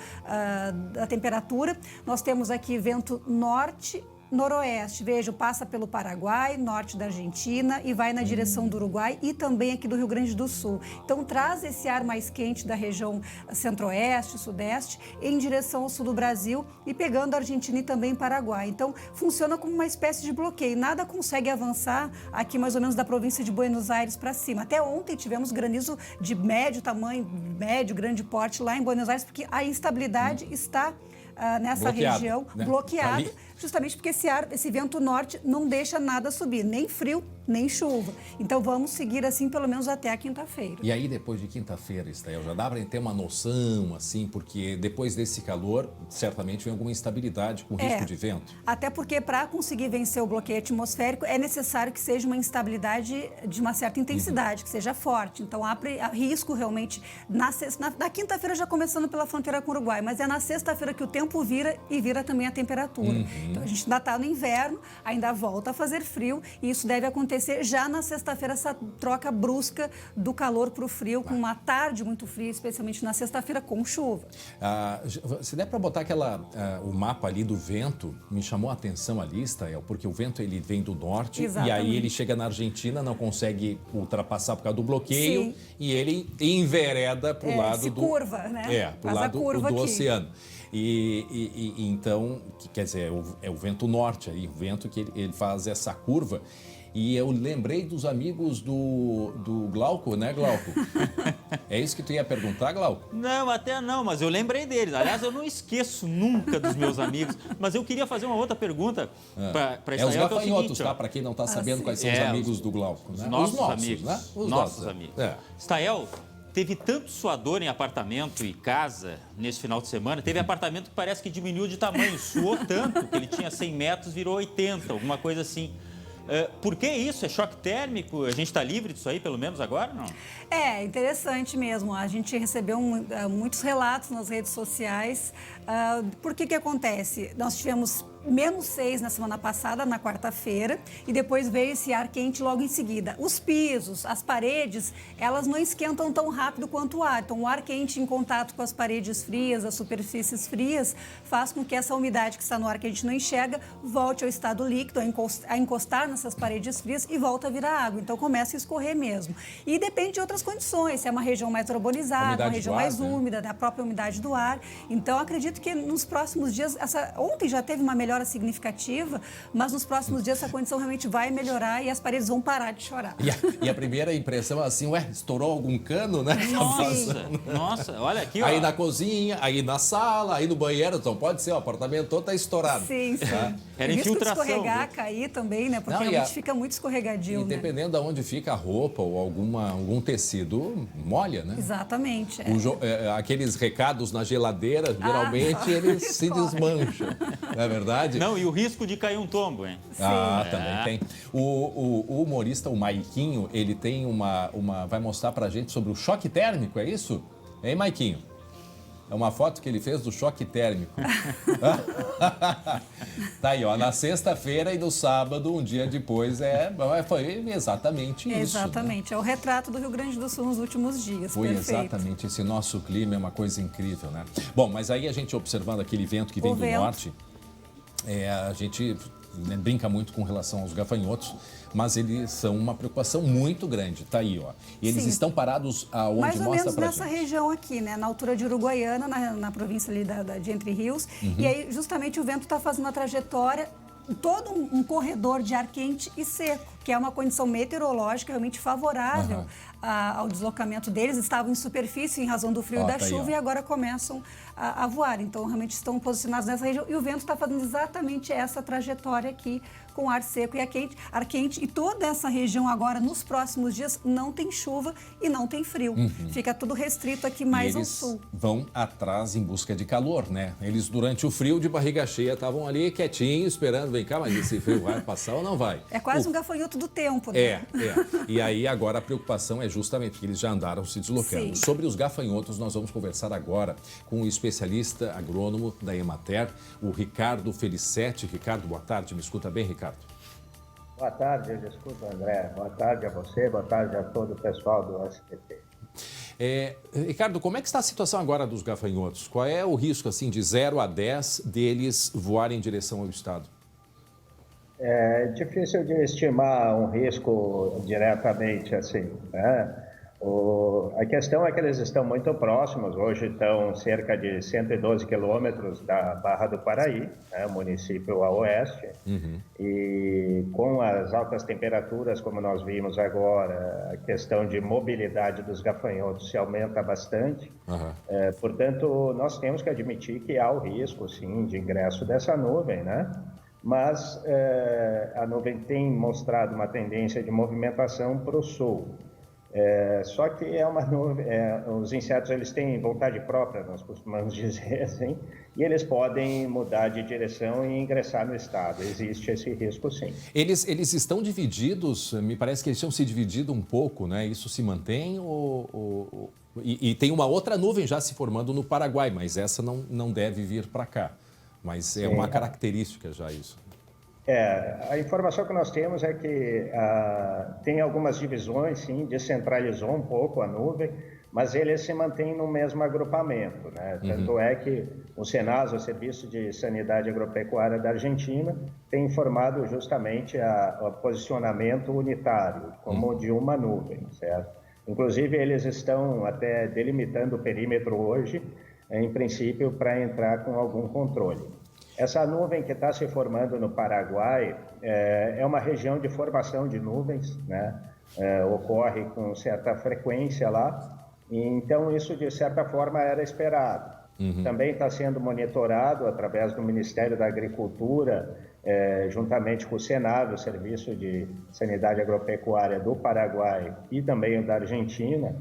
da temperatura. Nós temos aqui vento norte-noroeste, veja, passa pelo Paraguai, norte da Argentina e vai na direção do Uruguai e também aqui do Rio Grande do Sul. Então traz esse ar mais quente da região centro-oeste, sudeste, em direção ao sul do Brasil e pegando a Argentina e também Paraguai. Então funciona como uma espécie de bloqueio, nada consegue avançar aqui mais ou menos da província de Buenos Aires para cima. Até ontem tivemos granizo de médio tamanho, médio, grande porte lá em Buenos Aires, porque a instabilidade está nessa região, né? Bloqueado, justamente porque esse vento norte não deixa nada subir, nem frio, nem chuva. Então vamos seguir assim pelo menos até a quinta-feira. E aí depois de quinta-feira, Estael, já dá para ter uma noção, assim, porque depois desse calor, certamente vem alguma instabilidade com risco de vento. Até porque para conseguir vencer o bloqueio atmosférico é necessário que seja uma instabilidade de uma certa intensidade, que seja forte. Então há risco realmente na quinta-feira, já começando pela fronteira com o Uruguai, mas é na sexta-feira que o tempo vira e vira também a temperatura. Então a gente ainda está no inverno, ainda volta a fazer frio e isso deve acontecer já na sexta-feira, essa troca brusca do calor para o frio, com uma tarde muito fria, especialmente na sexta-feira com chuva. Se der para botar o mapa ali do vento, me chamou a atenção ali, Estael, porque o vento ele vem do norte. Exatamente. E aí ele chega na Argentina, não consegue ultrapassar por causa do bloqueio. Sim. E ele envereda para o lado do... curva, né? Para o lado do oceano. E então, quer dizer, é o vento norte aí, o vento que ele faz essa curva. E eu lembrei dos amigos do Glauco, né, Glauco? É isso que tu ia perguntar, Glauco? Não, até não, mas eu lembrei deles. Aliás, eu não esqueço nunca dos meus amigos. Mas eu queria fazer uma outra pergunta para Estael. Os gafanhotos, tá? Para quem não está sabendo quais são os amigos do Glauco. Né? Os nossos amigos. Né? Os nossos amigos. Estael, teve tanto suador em apartamento e casa nesse final de semana. Teve apartamento que parece que diminuiu de tamanho. Suou tanto que ele tinha 100 metros, virou 80, alguma coisa assim. Por que isso? É choque térmico? A gente está livre disso aí, pelo menos agora, não? É interessante mesmo. A gente recebeu muitos relatos nas redes sociais. Por que acontece? Nós tivemos -6 na semana passada, na quarta-feira, e depois veio esse ar quente logo em seguida. Os pisos, as paredes, elas não esquentam tão rápido quanto o ar. Então, o ar quente em contato com as paredes frias, as superfícies frias, faz com que essa umidade que está no ar que a gente não enxerga volte ao estado líquido, a encostar nessas paredes frias e volta a virar água. Então, começa a escorrer mesmo. E depende de outras condições, se é uma região mais urbanizada, uma região mais úmida, da própria umidade do ar. Então, acredito que nos próximos dias, ontem já teve uma melhora melhora significativa, mas nos próximos dias essa condição realmente vai melhorar e as paredes vão parar de chorar. E a primeira impressão é assim, estourou algum cano, né? Nossa, olha aqui, ó. Aí na cozinha, aí na sala, aí no banheiro, então pode ser, o apartamento todo tá estourado. Sim. Tá? Era infiltração. Escorregar, cair também, né? Porque realmente fica muito escorregadio, E dependendo de onde fica a roupa ou algum tecido, molha, né? Exatamente. Aqueles recados na geladeira, geralmente eles se desmancham, não é verdade? Não, e o risco de cair um tombo, hein? Sim. Também tem. O humorista, o Maiquinho, ele tem vai mostrar pra gente sobre o choque térmico, é isso? Hein, Maiquinho? É uma foto que ele fez do choque térmico. Tá aí, ó. Na sexta-feira e no sábado, um dia depois, foi exatamente isso. Exatamente. Né? É o retrato do Rio Grande do Sul nos últimos dias. Foi Perfeito. exatamente. Esse nosso clima é uma coisa incrível, né? Bom, mas aí a gente observando aquele vento que vem do norte, a gente brinca muito com relação aos gafanhotos, mas eles são uma preocupação muito grande, tá aí, ó. E eles estão parados aonde mais ou mostra menos pra nessa gente. região aqui, né? Na altura de Uruguaiana, na província ali de Entre Rios. E aí, justamente, o vento está fazendo a trajetória, todo um corredor de ar quente e seco, que é uma condição meteorológica realmente favorável ao deslocamento deles. Estavam em superfície em razão do frio e da chuva e agora começam a voar. Então, realmente estão posicionados nessa região. E o vento está fazendo exatamente essa trajetória aqui, com ar seco e ar quente. E toda essa região agora, nos próximos dias, não tem chuva e não tem frio. Fica tudo restrito aqui mais ao sul. Eles vão atrás em busca de calor, né? Eles, durante o frio, de barriga cheia, estavam ali quietinhos, esperando. Vem cá, mas esse frio vai passar ou não vai? É quase um gafanhoto do tempo, né? E aí, agora, a preocupação é justamente porque eles já andaram se deslocando. Sim. Sobre os gafanhotos, nós vamos conversar agora com o especialista agrônomo da Emater, o Ricardo Felicetti. Ricardo, boa tarde. Me escuta bem, Ricardo? Boa tarde, desculpa, André. Boa tarde a você, boa tarde a todo o pessoal do SBT. Ricardo, como é que está a situação agora dos gafanhotos? Qual é o risco, assim, de 0 a 10 deles voarem em direção ao estado? É difícil de estimar um risco diretamente assim, né? A questão é que eles estão muito próximos, hoje estão cerca de 112 quilômetros da Barra do Paraí, né, município a oeste, e com as altas temperaturas, como nós vimos agora, a questão de mobilidade dos gafanhotos se aumenta bastante. Portanto, nós temos que admitir que há o risco, sim, de ingresso dessa nuvem, né? Mas a nuvem tem mostrado uma tendência de movimentação para o sul. Só que é uma nuvem, os insetos eles têm vontade própria, nós costumamos dizer assim, e eles podem mudar de direção e ingressar no estado. Existe esse risco, sim. Eles estão divididos, me parece que eles tinham se dividido um pouco, né? Isso se mantém e tem uma outra nuvem já se formando no Paraguai, mas essa não deve vir para cá. Mas é uma característica já isso. A informação que nós temos é que tem algumas divisões, sim, descentralizou um pouco a nuvem, mas eles se mantêm no mesmo agrupamento, né? Tanto é que o Senasa, o Serviço de Sanidade Agropecuária da Argentina, tem informado justamente o posicionamento unitário, como de uma nuvem, certo? Inclusive, eles estão até delimitando o perímetro hoje, em princípio, para entrar com algum controle. Essa nuvem que está se formando no Paraguai é uma região de formação de nuvens, né? Ocorre com certa frequência lá, e então isso de certa forma era esperado. Também está sendo monitorado através do Ministério da Agricultura, juntamente com o Senado, o Serviço de Sanidade Agropecuária do Paraguai e também o da Argentina.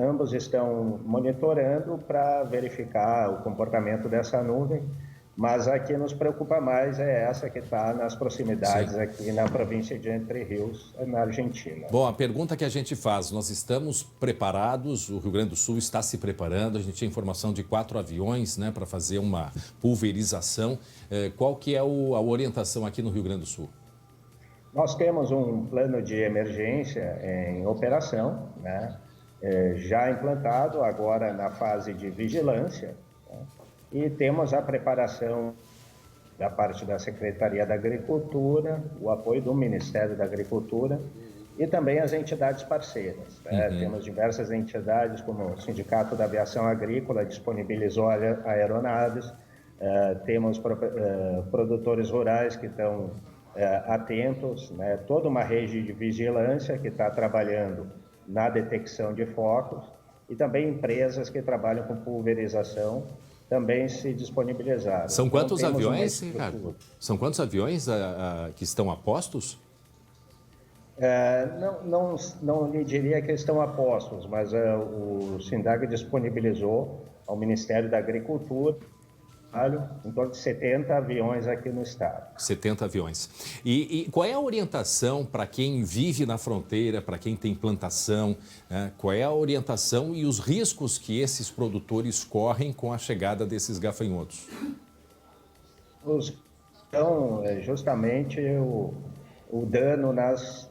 Ambos estão monitorando para verificar o comportamento dessa nuvem. Mas a que nos preocupa mais é essa que está nas proximidades aqui na província de Entre Rios, na Argentina. Bom, a pergunta que a gente faz, nós estamos preparados, o Rio Grande do Sul está se preparando, a gente tem informação de 4 aviões, né, para fazer uma pulverização. Qual que é a orientação aqui no Rio Grande do Sul? Nós temos um plano de emergência em operação, né, já implantado, agora na fase de vigilância, né? E temos a preparação da parte da Secretaria da Agricultura, o apoio do Ministério da Agricultura e também as entidades parceiras, né? Temos diversas entidades, como o Sindicato da Aviação Agrícola, disponibilizou aeronaves, temos produtores rurais que estão atentos, né? Toda uma rede de vigilância que está trabalhando na detecção de focos e também empresas que trabalham com pulverização também se disponibilizaram. São quantos então, aviões, Ricardo? São quantos aviões que estão a postos? Não lhe diria que estão a postos, mas o SINDAG disponibilizou ao Ministério da Agricultura em torno de 70 aviões aqui no estado. 70 aviões. E qual é a orientação para quem vive na fronteira, para quem tem plantação? Né? Qual é a orientação e os riscos que esses produtores correm com a chegada desses gafanhotos? Então, justamente o dano nas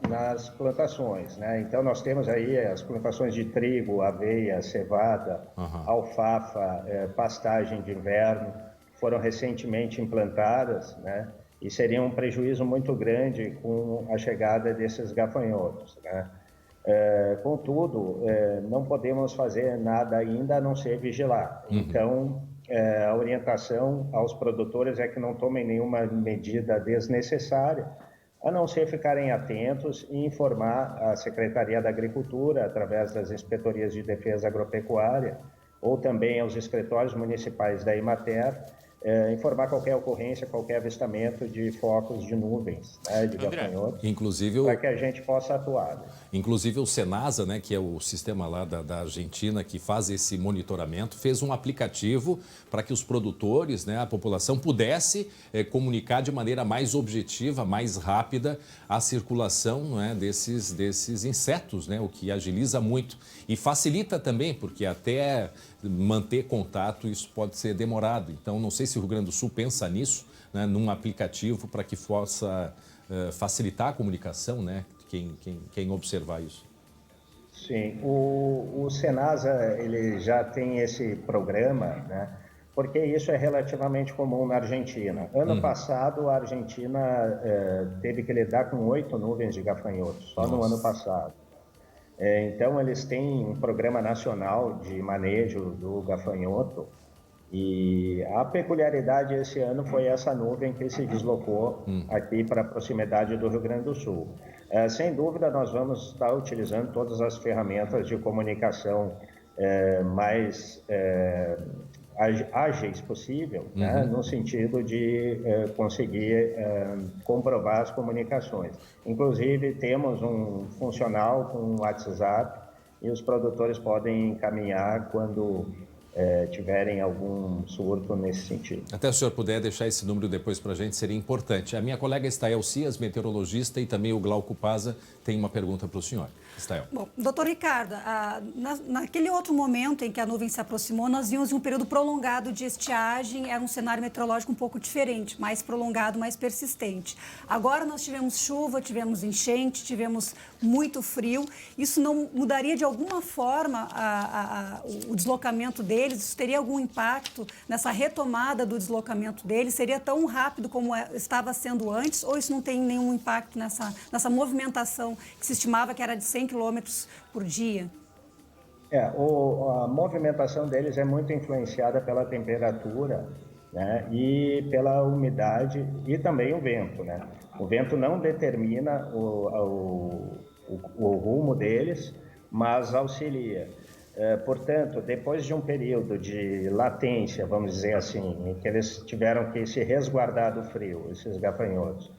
plantações, né? Então, nós temos aí as plantações de trigo, aveia, cevada, alfafa, pastagem de inverno, foram recentemente implantadas, né? E seria um prejuízo muito grande com a chegada desses gafanhotos, né? Contudo, não podemos fazer nada ainda a não ser vigilar. Então, a orientação aos produtores é que não tomem nenhuma medida desnecessária, a não ser ficarem atentos e informar a Secretaria da Agricultura, através das inspetorias de defesa agropecuária, ou também aos escritórios municipais da Emater, informar qualquer ocorrência, qualquer avistamento de focos de nuvens, né, de gafanhotos, para que a gente possa atuar. Né? Inclusive o Senasa, né, que é o sistema lá da Argentina que faz esse monitoramento, fez um aplicativo para que os produtores, né, a população pudesse comunicar de maneira mais objetiva, mais rápida a circulação, né, desses insetos, né, o que agiliza muito e facilita também, porque até manter contato isso pode ser demorado. Então, não sei se o Rio Grande do Sul pensa nisso, né, num aplicativo para que possa facilitar a comunicação, né, quem observar isso. Sim, o Senasa ele já tem esse programa, né, porque isso é relativamente comum na Argentina. Ano passado, a Argentina teve que lidar com 8 nuvens de gafanhotos, só no ano passado. Então, eles têm um programa nacional de manejo do gafanhoto e a peculiaridade esse ano foi essa nuvem que se deslocou aqui para a proximidade do Rio Grande do Sul. Sem dúvida, nós vamos estar utilizando todas as ferramentas de comunicação mais ágeis possível, né, no sentido de conseguir comprovar as comunicações. Inclusive, temos um funcional com um WhatsApp e os produtores podem encaminhar quando tiverem algum surto nesse sentido. Até se o senhor puder deixar esse número depois para a gente, seria importante. A minha colega Estael Cias, meteorologista, e também o Glauco Paza, tem uma pergunta para o senhor. Estael. Bom, doutor Ricardo, naquele outro momento em que a nuvem se aproximou, nós vimos um período prolongado de estiagem, era um cenário meteorológico um pouco diferente, mais prolongado, mais persistente. Agora nós tivemos chuva, tivemos enchente, tivemos muito frio. Isso não mudaria de alguma forma o deslocamento deles? Isso teria algum impacto nessa retomada do deslocamento deles? Seria tão rápido como estava sendo antes? Ou isso não tem nenhum impacto nessa movimentação que se estimava que era de 100 quilômetros por dia? A movimentação deles é muito influenciada pela temperatura, né, e pela umidade e também o vento, né? O vento não determina o rumo deles, mas auxilia. Portanto, depois de um período de latência, vamos dizer assim, em que eles tiveram que se resguardar do frio, esses gafanhotos,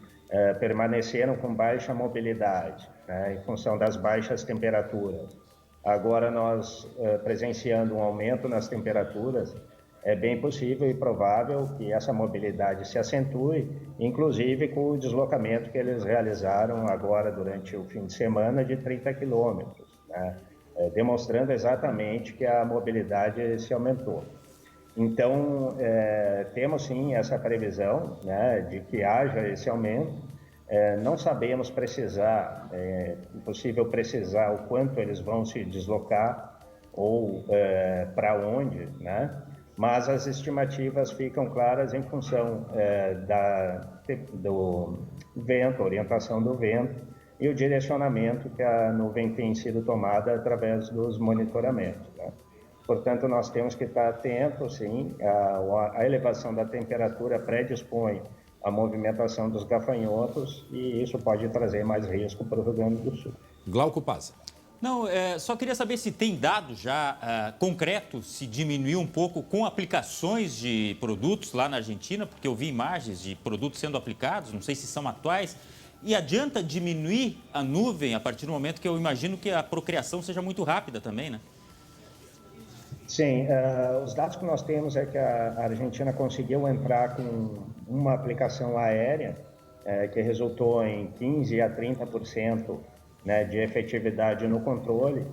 permaneceram com baixa mobilidade, né, em função das baixas temperaturas. Agora nós presenciando um aumento nas temperaturas, é bem possível e provável que essa mobilidade se acentue, inclusive com o deslocamento que eles realizaram agora durante o fim de semana de 30 quilômetros, né, demonstrando exatamente que a mobilidade se aumentou. Então, temos sim essa previsão, né, de que haja esse aumento. Não sabemos precisar, é impossível precisar o quanto eles vão se deslocar ou para onde, né? Mas as estimativas ficam claras em função do vento, orientação do vento e o direcionamento que a nuvem tem sido tomada através dos monitoramentos, né? Portanto, nós temos que estar atentos, sim, a elevação da temperatura predispõe à movimentação dos gafanhotos e isso pode trazer mais risco para o Rio Grande do Sul. Glauco Pazza. Não, só queria saber se tem dados já concretos, se diminuiu um pouco com aplicações de produtos lá na Argentina, porque eu vi imagens de produtos sendo aplicados, não sei se são atuais. E adianta diminuir a nuvem a partir do momento que eu imagino que a procriação seja muito rápida também, né? Sim, os dados que nós temos é que a Argentina conseguiu entrar com uma aplicação aérea que resultou em 15% a 30%, né, de efetividade no controle,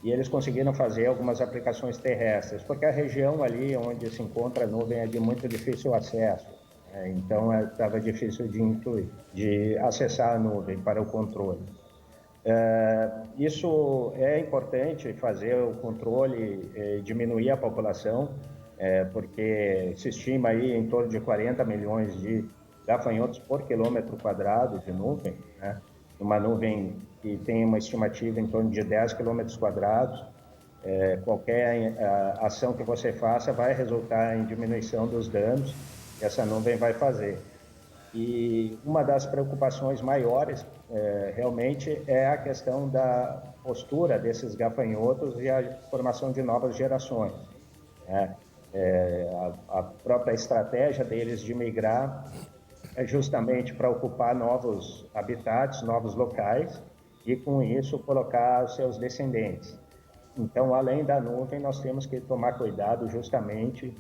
e eles conseguiram fazer algumas aplicações terrestres, porque a região ali onde se encontra a nuvem é de muito difícil acesso, então estava difícil de acessar a nuvem para o controle. Isso é importante fazer o controle, diminuir a população, porque se estima aí em torno de 40 milhões de gafanhotos por quilômetro quadrado de nuvem, né? Uma nuvem que tem uma estimativa em torno de 10 quilômetros quadrados. Qualquer ação que você faça vai resultar em diminuição dos danos que essa nuvem vai fazer. E uma das preocupações maiores realmente é a questão da postura desses gafanhotos e a formação de novas gerações. A própria estratégia deles de migrar é justamente para ocupar novos habitats, novos locais e com isso colocar os seus descendentes. Então, além da nuvem, nós temos que tomar cuidado justamente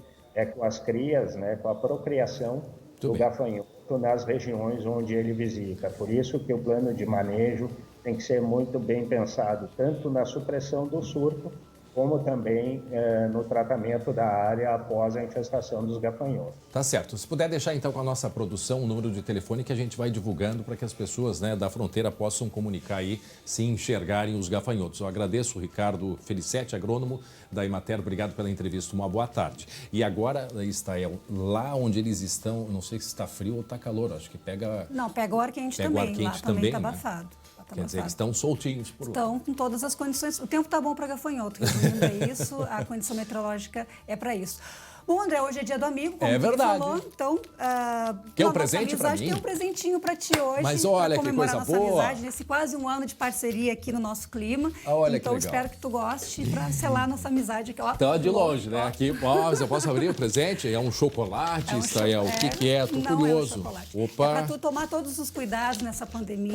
com as crias, né, com a procriação do gafanhoto nas regiões onde ele visita. Por isso que o plano de manejo tem que ser muito bem pensado, tanto na supressão do surto, como também no tratamento da área após a infestação dos gafanhotos. Tá certo. Se puder deixar então com a nossa produção um número de telefone que a gente vai divulgando para que as pessoas, né, da fronteira possam comunicar aí se enxergarem os gafanhotos. Eu agradeço o Ricardo Felicetti, agrônomo da Emater. Obrigado pela entrevista. Uma boa tarde. E agora, Estael, lá onde eles estão, não sei se está frio ou está calor, acho que pega... Não, pega o ar quente também. O ar quente lá também está né? abafado. Quer dizer, eles estão soltinhos por lá. Estão com todas as condições. O tempo está bom para gafanhoto, resumindo é isso, a condição meteorológica é para isso. Bom, André, hoje é dia do amigo, como você falou. Então, quer um presente para mim? Tem um presentinho para ti hoje. Mas olha que coisa nossa boa. Amizade, nesse quase um ano de parceria aqui no nosso clima. Olha então, que legal. espero que tu goste para selar nossa amizade aqui. Tá de longe, né? Aqui, eu posso abrir o presente? É um chocolate, Estael? O que é? Tô curioso. É um chocolate. Opa. É para tu tomar todos os cuidados nessa pandemia.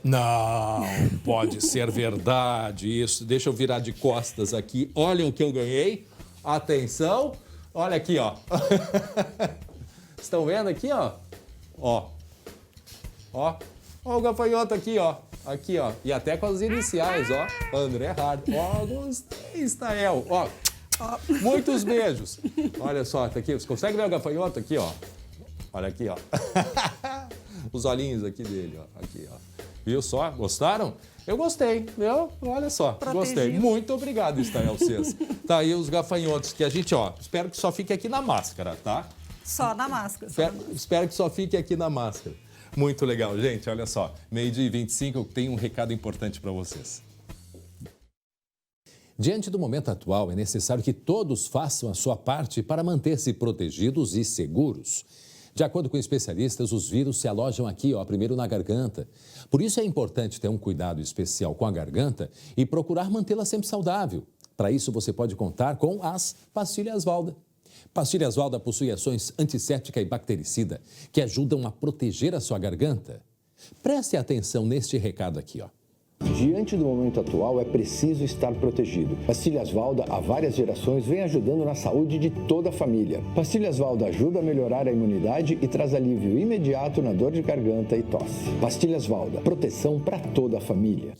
Não, pode ser verdade isso. Deixa eu virar de costas aqui. Olha o que eu ganhei. Atenção. Olha aqui, ó. Estão vendo aqui, ó? Ó o gafanhoto aqui, ó. Aqui, ó. E até com as iniciais, ó. André Hard. Ó, gostei, Estael. Ó. Muitos beijos. Olha só, tá aqui. Você consegue ver o gafanhoto aqui, ó? Olha aqui, ó. Os olhinhos aqui dele, ó. Aqui, ó. Viu só? Gostaram? Eu gostei, viu? Olha só, gostei. Muito obrigado, Estael Cês. Tá aí os gafanhotos que a gente, ó, espero que só fique aqui na máscara, tá? Só na máscara. Espero que só fique aqui na máscara. Muito legal, gente, olha só. 12h25, eu tenho um recado importante para vocês. Diante do momento atual, é necessário que todos façam a sua parte para manter-se protegidos e seguros. De acordo com especialistas, os vírus se alojam aqui, ó, primeiro na garganta. Por isso é importante ter um cuidado especial com a garganta e procurar mantê-la sempre saudável. Para isso, você pode contar com as pastilhas Valda. Pastilhas Valda possui ações antisséptica e bactericida que ajudam a proteger a sua garganta. Preste atenção neste recado aqui, ó. Diante do momento atual, é preciso estar protegido. Pastilhas Valda, há várias gerações, vem ajudando na saúde de toda a família. Pastilhas Valda ajuda a melhorar a imunidade e traz alívio imediato na dor de garganta e tosse. Pastilhas Valda, proteção para toda a família.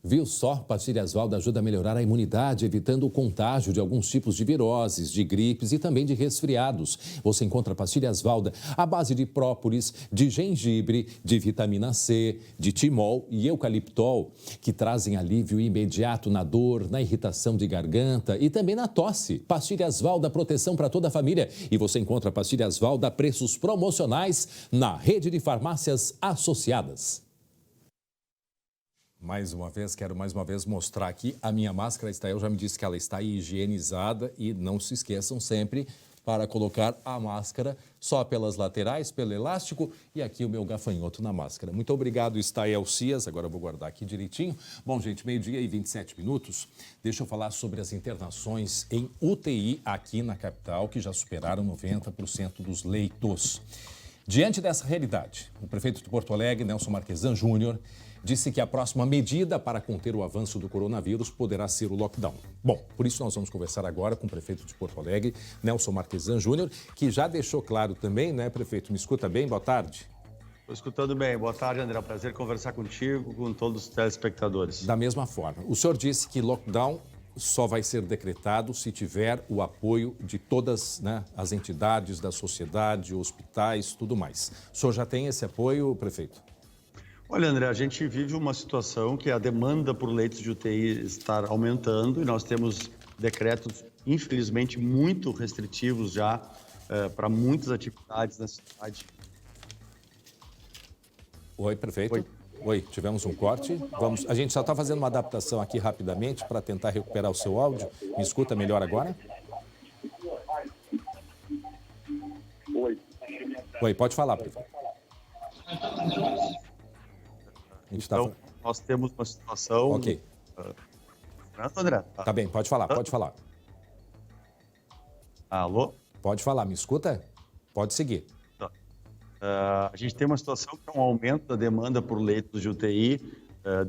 Viu só? Pastilhas Valda ajuda a melhorar a imunidade, evitando o contágio de alguns tipos de viroses, de gripes e também de resfriados. Você encontra pastilhas Valda à base de própolis, de gengibre, de vitamina C, de timol e eucaliptol, que trazem alívio imediato na dor, na irritação de garganta e também na tosse. Pastilhas Valda, proteção para toda a família. E você encontra pastilhas Valda a preços promocionais na rede de farmácias associadas. Quero mais uma vez mostrar aqui a minha máscara. Estael já me disse que ela está higienizada e não se esqueçam sempre para colocar a máscara só pelas laterais, pelo elástico e aqui o meu gafanhoto na máscara. Muito obrigado, Estael Cias. Agora eu vou guardar aqui direitinho. Bom, gente, 12:27. Deixa eu falar sobre as internações em UTI aqui na capital, que já superaram 90% dos leitos. Diante dessa realidade, o prefeito de Porto Alegre, Nelson Marquesan Júnior, disse que a próxima medida para conter o avanço do coronavírus poderá ser o lockdown. Bom, por isso nós vamos conversar agora com o prefeito de Porto Alegre, Nelson Marquesan Júnior, que já deixou claro também, né, prefeito? Me escuta bem? Boa tarde. Estou escutando bem. Boa tarde, André. É um prazer conversar contigo, com todos os telespectadores. Da mesma forma, o senhor disse que lockdown só vai ser decretado se tiver o apoio de todas, né, as entidades da sociedade, hospitais, tudo mais. O senhor já tem esse apoio, prefeito? Olha, André, a gente vive uma situação que a demanda por leitos de UTI está aumentando e nós temos decretos, infelizmente, muito restritivos já para muitas atividades na cidade. Oi, prefeito. Oi, tivemos um corte. A gente só está fazendo uma adaptação aqui rapidamente para tentar recuperar o seu áudio. Me escuta melhor agora? Oi, pode falar, prefeito. Então, nós temos uma situação... Ok. André? Tá bem, pode falar, pode falar. Alô? Pode falar, me escuta? Pode seguir. A gente tem uma situação que é um aumento da demanda por leitos de UTI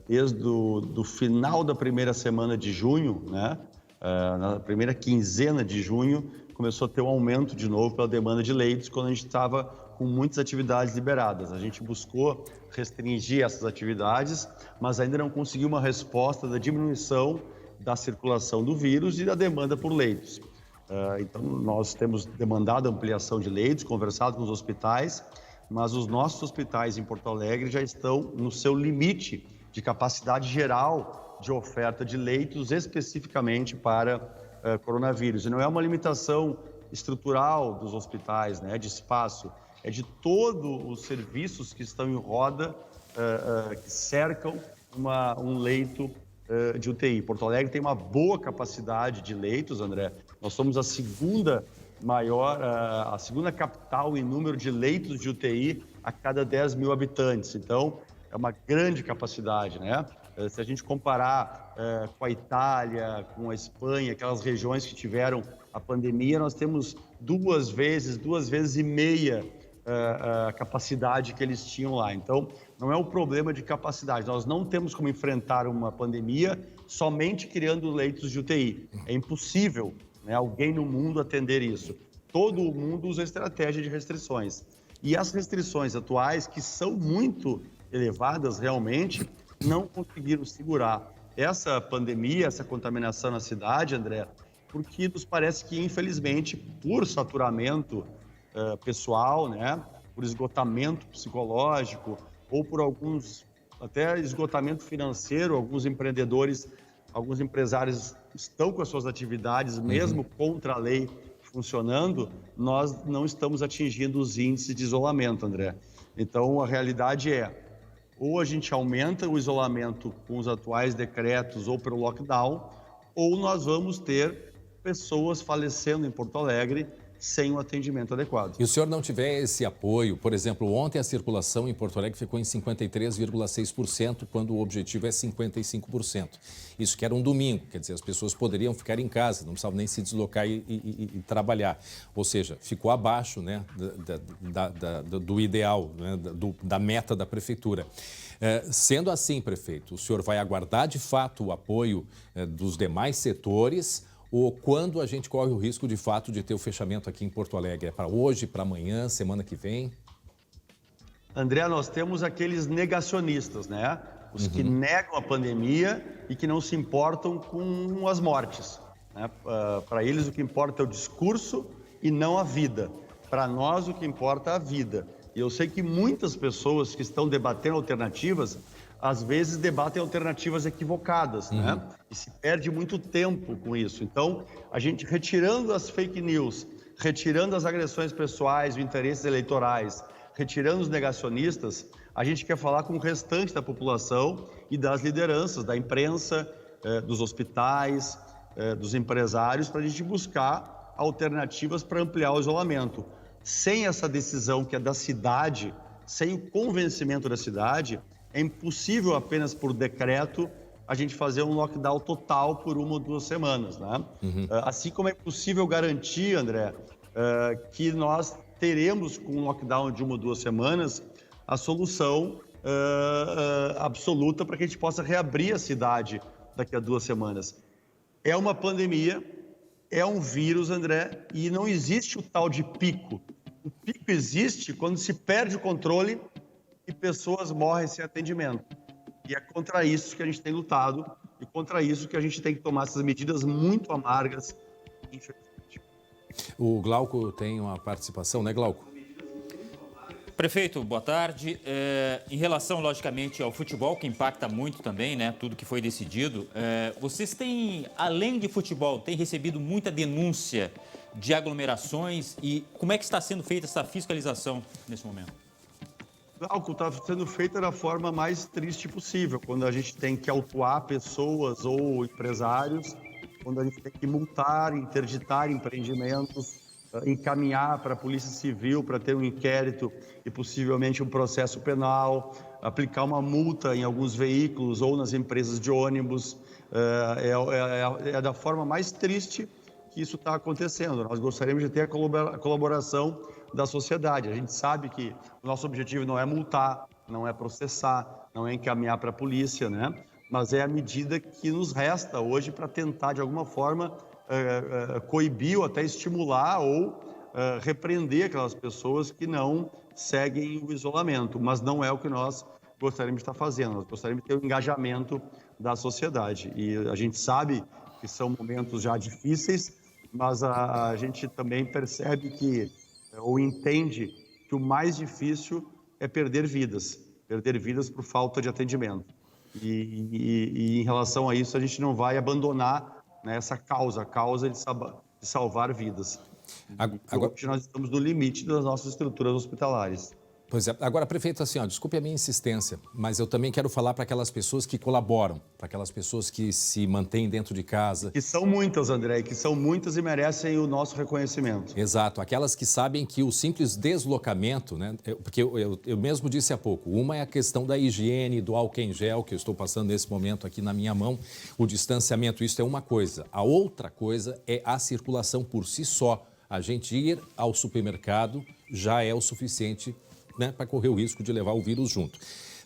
desde do final da primeira semana de junho, né? Na primeira quinzena de junho, começou a ter um aumento de novo pela demanda de leitos quando a gente estava com muitas atividades liberadas. A gente buscou restringir essas atividades, mas ainda não conseguiu uma resposta da diminuição da circulação do vírus e da demanda por leitos. Então, nós temos demandado ampliação de leitos, conversado com os hospitais, mas os nossos hospitais em Porto Alegre já estão no seu limite de capacidade geral de oferta de leitos especificamente para coronavírus. E não é uma limitação estrutural dos hospitais, né, de espaço, é de todos os serviços que estão em roda, que cercam um leito de UTI. Porto Alegre tem uma boa capacidade de leitos, André. Nós somos a segunda capital em número de leitos de UTI a cada 10 mil habitantes. Então, é uma grande capacidade, né? Se a gente comparar com a Itália, com a Espanha, aquelas regiões que tiveram a pandemia, nós temos duas vezes e meia a capacidade que eles tinham lá. Então, não é um problema de capacidade. Nós não temos como enfrentar uma pandemia somente criando leitos de UTI. É impossível, né, alguém no mundo atender isso. Todo o mundo usa estratégia de restrições. E as restrições atuais, que são muito elevadas realmente, não conseguiram segurar essa pandemia, essa contaminação na cidade, André, porque nos parece que, infelizmente, por saturamento pessoal, né, por esgotamento psicológico ou por até esgotamento financeiro, alguns empreendedores, alguns empresários estão com as suas atividades, mesmo contra a lei funcionando, nós não estamos atingindo os índices de isolamento, André. Então, a realidade é, ou a gente aumenta o isolamento com os atuais decretos ou pelo lockdown, ou nós vamos ter pessoas falecendo em Porto Alegre sem um atendimento adequado. E o senhor não tiver esse apoio, por exemplo, ontem a circulação em Porto Alegre ficou em 53,6%, quando o objetivo é 55%. Isso que era um domingo, quer dizer, as pessoas poderiam ficar em casa, não precisavam nem se deslocar e trabalhar. Ou seja, ficou abaixo, né, do ideal, né, da meta da prefeitura. Sendo assim, prefeito, o senhor vai aguardar de fato o apoio dos demais setores, ou quando a gente corre o risco, de fato, de ter o fechamento aqui em Porto Alegre? É para hoje, para amanhã, semana que vem? André, nós temos aqueles negacionistas, né? Os que negam a pandemia e que não se importam com as mortes, né? Para eles, o que importa é o discurso e não a vida. Para nós, o que importa é a vida. E eu sei que muitas pessoas que estão debatendo alternativas, às vezes debatem alternativas equivocadas, né? E se perde muito tempo com isso. Então, a gente retirando as fake news, retirando as agressões pessoais, os interesses eleitorais, retirando os negacionistas, a gente quer falar com o restante da população e das lideranças, da imprensa, dos hospitais, dos empresários, para a gente buscar alternativas para ampliar o isolamento. Sem essa decisão que é da cidade, sem o convencimento da cidade, é impossível apenas por decreto a gente fazer um lockdown total por 1 ou 2 semanas, né? Assim como é possível garantir, André, que nós teremos com um lockdown de 1 ou 2 semanas a solução absoluta para que a gente possa reabrir a cidade daqui a 2 semanas. É uma pandemia, é um vírus, André, e não existe o tal de pico. O pico existe quando se perde o controle e pessoas morrem sem atendimento. E é contra isso que a gente tem lutado e contra isso que a gente tem que tomar essas medidas muito amargas, infelizmente. O Glauco tem uma participação, né, Glauco? Prefeito, boa tarde. Em relação, logicamente, ao futebol, que impacta muito também, né, tudo que foi decidido, vocês têm, além de futebol, têm recebido muita denúncia de aglomerações e como é que está sendo feita essa fiscalização nesse momento? Glauco, está sendo feita da forma mais triste possível, quando a gente tem que autuar pessoas ou empresários, quando a gente tem que multar, interditar empreendimentos, encaminhar para a Polícia Civil para ter um inquérito e possivelmente um processo penal, aplicar uma multa em alguns veículos ou nas empresas de ônibus. É da forma mais triste que isso está acontecendo. Nós gostaríamos de ter a colaboração da sociedade. A gente sabe que o nosso objetivo não é multar, não é processar, não é encaminhar para a polícia, né? Mas é a medida que nos resta hoje para tentar, de alguma forma, coibir ou até estimular ou repreender aquelas pessoas que não seguem o isolamento. Mas não é o que nós gostaríamos de estar fazendo. Nós gostaríamos de ter o engajamento da sociedade. E a gente sabe que são momentos já difíceis, mas a gente também percebe que, ou entende que o mais difícil é perder vidas por falta de atendimento. E em relação a isso, a gente não vai abandonar, né, essa causa, a causa de salvar vidas. Agora, hoje nós estamos no limite das nossas estruturas hospitalares. Pois é. Agora, prefeito, assim, desculpe a minha insistência, mas eu também quero falar para aquelas pessoas que colaboram, para aquelas pessoas que se mantêm dentro de casa. Que são muitas, André, que são muitas e merecem o nosso reconhecimento. Exato. Aquelas que sabem que o simples deslocamento, né? Porque eu mesmo disse há pouco, uma é a questão da higiene, do álcool em gel, que eu estou passando nesse momento aqui na minha mão, o distanciamento, isso é uma coisa. A outra coisa é a circulação por si só. A gente ir ao supermercado já é o suficiente, né, para correr o risco de levar o vírus junto.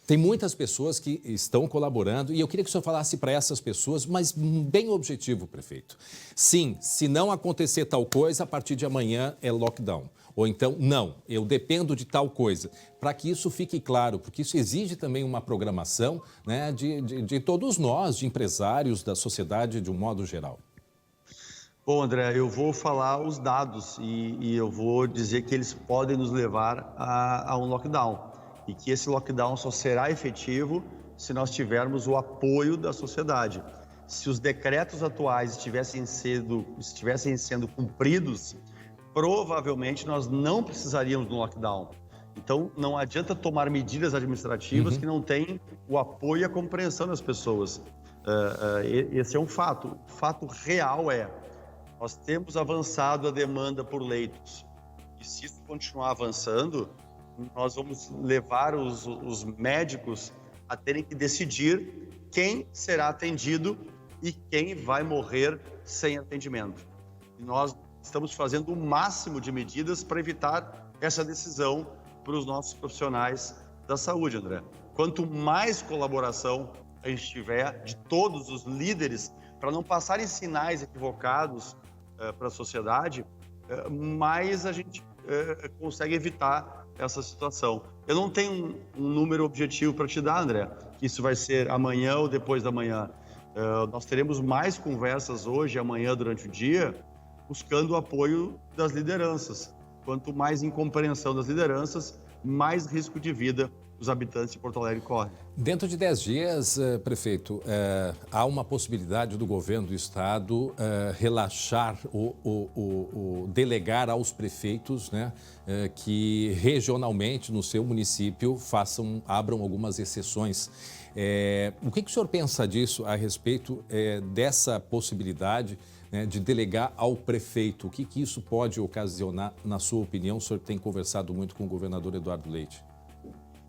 Tem muitas pessoas que estão colaborando e eu queria que o senhor falasse para essas pessoas, mas bem objetivo, prefeito. Sim, se não acontecer tal coisa, a partir de amanhã é lockdown. Ou então, não, eu dependo de tal coisa. Para que isso fique claro, porque isso exige também uma programação, né, de todos nós, de empresários, da sociedade de um modo geral. Bom, André, eu vou falar os dados e eu vou dizer que eles podem nos levar a um lockdown e que esse lockdown só será efetivo se nós tivermos o apoio da sociedade. Se os decretos atuais estivessem sendo cumpridos, provavelmente nós não precisaríamos de um lockdown. Então, não adianta tomar medidas administrativas que não têm o apoio e a compreensão das pessoas. Esse é um fato. O fato real é: nós temos avançado a demanda por leitos e se isso continuar avançando, nós vamos levar os médicos a terem que decidir quem será atendido e quem vai morrer sem atendimento. E nós estamos fazendo o máximo de medidas para evitar essa decisão para os nossos profissionais da saúde, André. Quanto mais colaboração a gente tiver de todos os líderes para não passarem sinais equivocados para a sociedade, mais a gente consegue evitar essa situação. Eu não tenho um número objetivo para te dar, André. Isso vai ser amanhã ou depois da manhã. Nós teremos mais conversas hoje, amanhã, durante o dia, buscando o apoio das lideranças. Quanto mais incompreensão das lideranças, mais risco de vida os habitantes de Porto Alegre correm. Dentro de 10 dias, prefeito, há uma possibilidade do governo do estado relaxar delegar aos prefeitos, né, que regionalmente no seu município abram algumas exceções. O que o senhor pensa disso a respeito dessa possibilidade, né, de delegar ao prefeito? O que isso pode ocasionar, na sua opinião? O senhor tem conversado muito com o governador Eduardo Leite.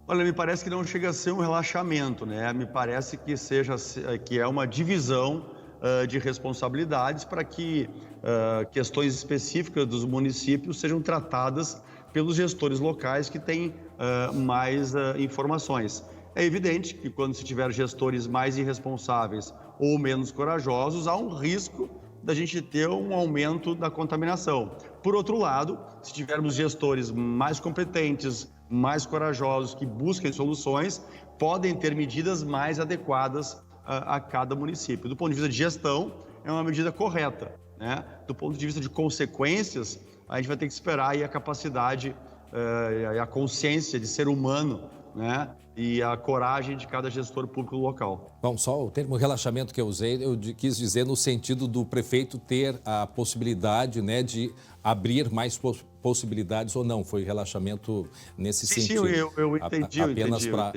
Olha, me parece que não chega a ser um relaxamento, né? Me parece que é uma divisão de responsabilidades para que questões específicas dos municípios sejam tratadas pelos gestores locais que têm mais informações. É evidente que quando se tiver gestores mais irresponsáveis ou menos corajosos, há um risco da gente ter um aumento da contaminação. Por outro lado, se tivermos gestores mais competentes, mais corajosos, que busquem soluções, podem ter medidas mais adequadas a cada município. Do ponto de vista de gestão, é uma medida correta, né? Do ponto de vista de consequências, a gente vai ter que esperar aí a capacidade e a consciência de ser humano, né? E a coragem de cada gestor público local. Bom, só o termo relaxamento que eu usei, eu quis dizer no sentido do prefeito ter a possibilidade, né, de abrir mais possibilidades ou não. Foi relaxamento nesse sentido. Sim, eu entendi. Apenas para.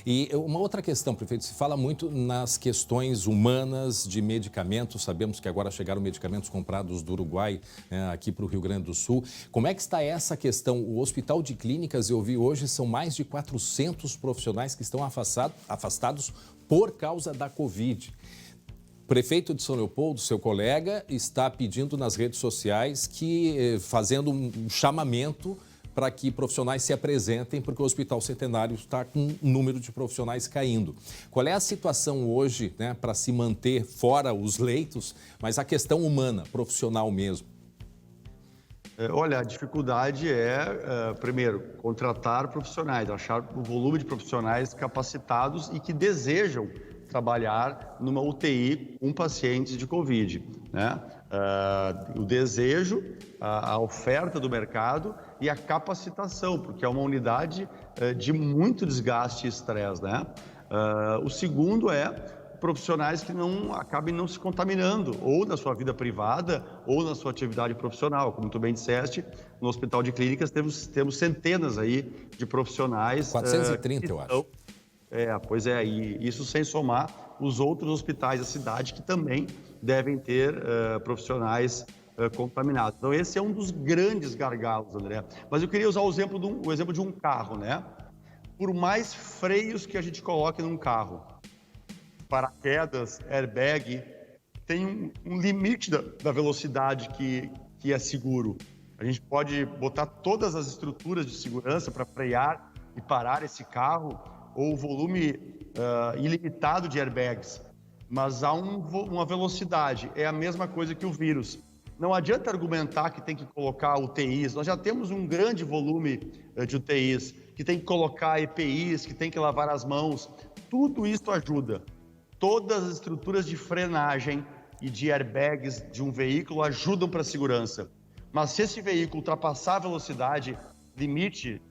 E uma outra questão, prefeito, se fala muito nas questões humanas de medicamentos. Sabemos que agora chegaram medicamentos comprados do Uruguai, né, aqui para o Rio Grande do Sul. Como é que está essa questão? O Hospital de Clínicas, eu vi hoje, são mais de 400 profissionais que estão afastados por causa da Covid. O prefeito de São Leopoldo, seu colega, está pedindo nas redes sociais fazendo um chamamento para que profissionais se apresentem, porque o Hospital Centenário está com um número de profissionais caindo. Qual é a situação hoje, né, para se manter fora os leitos, mas a questão humana, profissional mesmo? Olha, a dificuldade primeiro, contratar profissionais, achar o volume de profissionais capacitados e que desejam trabalhar numa UTI com pacientes de Covid, né? O desejo, a oferta do mercado e a capacitação, porque é uma unidade de muito desgaste e estresse, né? O segundo profissionais que acabem não se contaminando, ou na sua vida privada, ou na sua atividade profissional. Como tu bem disseste, no Hospital de Clínicas temos centenas aí de profissionais. 430, eu acho. Pois é, e isso sem somar os outros hospitais da cidade que também devem ter profissionais contaminados. Então esse é um dos grandes gargalos, André. Mas eu queria usar o exemplo de um carro, né? Por mais freios que a gente coloque num carro, paraquedas, airbag, tem um limite da velocidade que é seguro. A gente pode botar todas as estruturas de segurança para frear e parar esse carro, ou o volume ilimitado de airbags, mas há uma velocidade, é a mesma coisa que o vírus. Não adianta argumentar que tem que colocar UTIs, nós já temos um grande volume de UTIs, que tem que colocar EPIs, que tem que lavar as mãos, tudo isso ajuda. Todas as estruturas de frenagem e de airbags de um veículo ajudam para a segurança. Mas se esse veículo ultrapassar a velocidade limite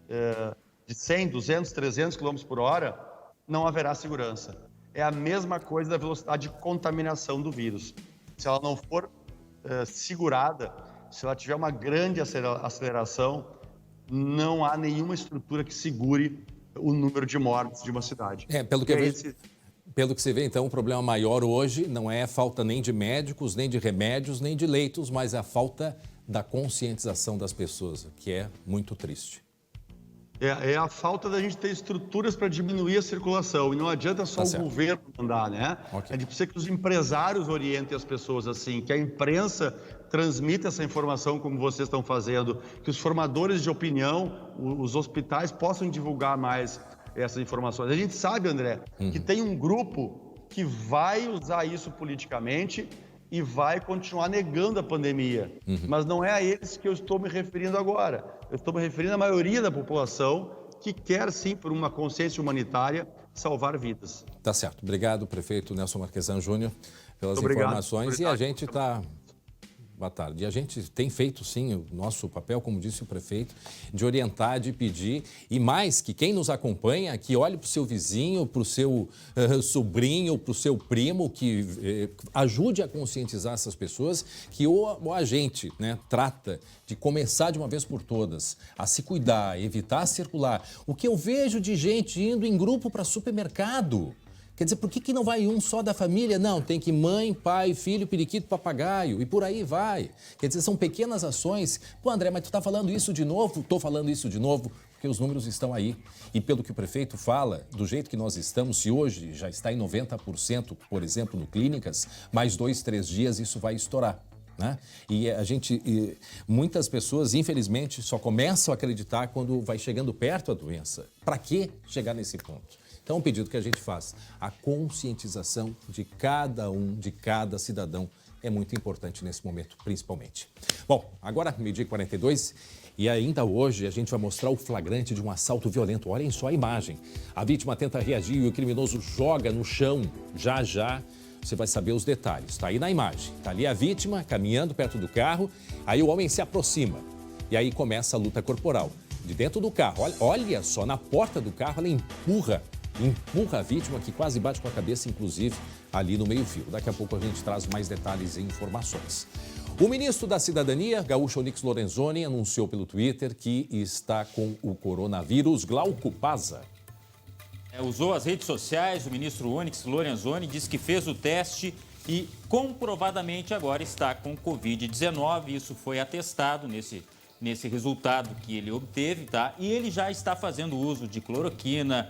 de 100, 200, 300 km por hora, não haverá segurança. É a mesma coisa da velocidade de contaminação do vírus. Se ela não for segurada, se ela tiver uma grande aceleração, não há nenhuma estrutura que segure o número de mortes de uma cidade. Pelo que você vê, então, o problema maior hoje não é a falta nem de médicos, nem de remédios, nem de leitos, mas a falta da conscientização das pessoas, que é muito triste. É a falta da gente ter estruturas para diminuir a circulação. E não adianta só o governo mandar, né? Okay. A gente precisa que os empresários orientem as pessoas assim, que a imprensa transmita essa informação como vocês estão fazendo, que os formadores de opinião, os hospitais possam divulgar mais essas informações. A gente sabe, André, que tem um grupo que vai usar isso politicamente e vai continuar negando a pandemia. Mas não é a eles que eu estou me referindo agora. Eu estou me referindo à maioria da população que quer, sim, por uma consciência humanitária, salvar vidas. Tá certo. Obrigado, prefeito Nelson Marquesan Júnior, pelas informações. E a gente está Boa tarde. E a gente tem feito, sim, o nosso papel, como disse o prefeito, de orientar, de pedir, e mais que quem nos acompanha, que olhe para o seu vizinho, para o seu sobrinho, para o seu primo, que ajude a conscientizar essas pessoas, que a gente, né, trata de começar de uma vez por todas a se cuidar, evitar circular. O que eu vejo de gente indo em grupo para supermercado. Quer dizer, por que não vai um só da família? Não, tem que mãe, pai, filho, periquito, papagaio e por aí vai. Quer dizer, são pequenas ações. Pô, André, mas tu tá falando isso de novo? Tô falando isso de novo porque os números estão aí. E pelo que o prefeito fala, do jeito que nós estamos, se hoje já está em 90%, por exemplo, no clínicas, mais 2, 3 dias isso vai estourar. Né? E muitas pessoas, infelizmente, só começam a acreditar quando vai chegando perto a doença. Para que chegar nesse ponto? Então, o pedido que a gente faz, a conscientização de cada de cada cidadão é muito importante nesse momento, principalmente. Bom, agora, 12h42, e ainda hoje a gente vai mostrar o flagrante de um assalto violento. Olhem só a imagem. A vítima tenta reagir e o criminoso joga no chão. Já você vai saber os detalhes. Está aí na imagem. Está ali a vítima caminhando perto do carro, aí o homem se aproxima e aí começa a luta corporal. De dentro do carro, olha só, na porta do carro ela empurra a vítima, que quase bate com a cabeça, inclusive, ali no meio-fio. Daqui a pouco a gente traz mais detalhes e informações. O ministro da Cidadania, gaúcho Onyx Lorenzoni, anunciou pelo Twitter que está com o coronavírus. Glauco Paza. Usou as redes sociais, o ministro Onyx Lorenzoni disse que fez o teste e comprovadamente agora está com Covid-19. Isso foi atestado nesse resultado que ele obteve, tá? E ele já está fazendo uso de cloroquina,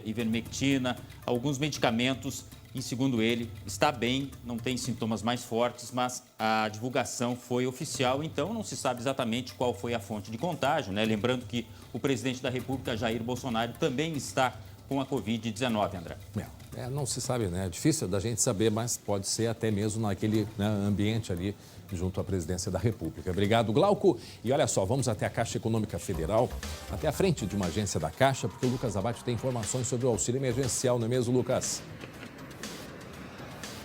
ivermectina, alguns medicamentos e, segundo ele, está bem, não tem sintomas mais fortes, mas a divulgação foi oficial, então não se sabe exatamente qual foi a fonte de contágio, né? Lembrando que o presidente da República, Jair Bolsonaro, também está com a Covid-19, André. Não se sabe, né? É difícil da gente saber, mas pode ser até mesmo naquele ambiente ali junto à presidência da República. Obrigado, Glauco. E olha só, vamos até a Caixa Econômica Federal, até a frente de uma agência da Caixa, porque o Lucas Abate tem informações sobre o auxílio emergencial, não é mesmo, Lucas?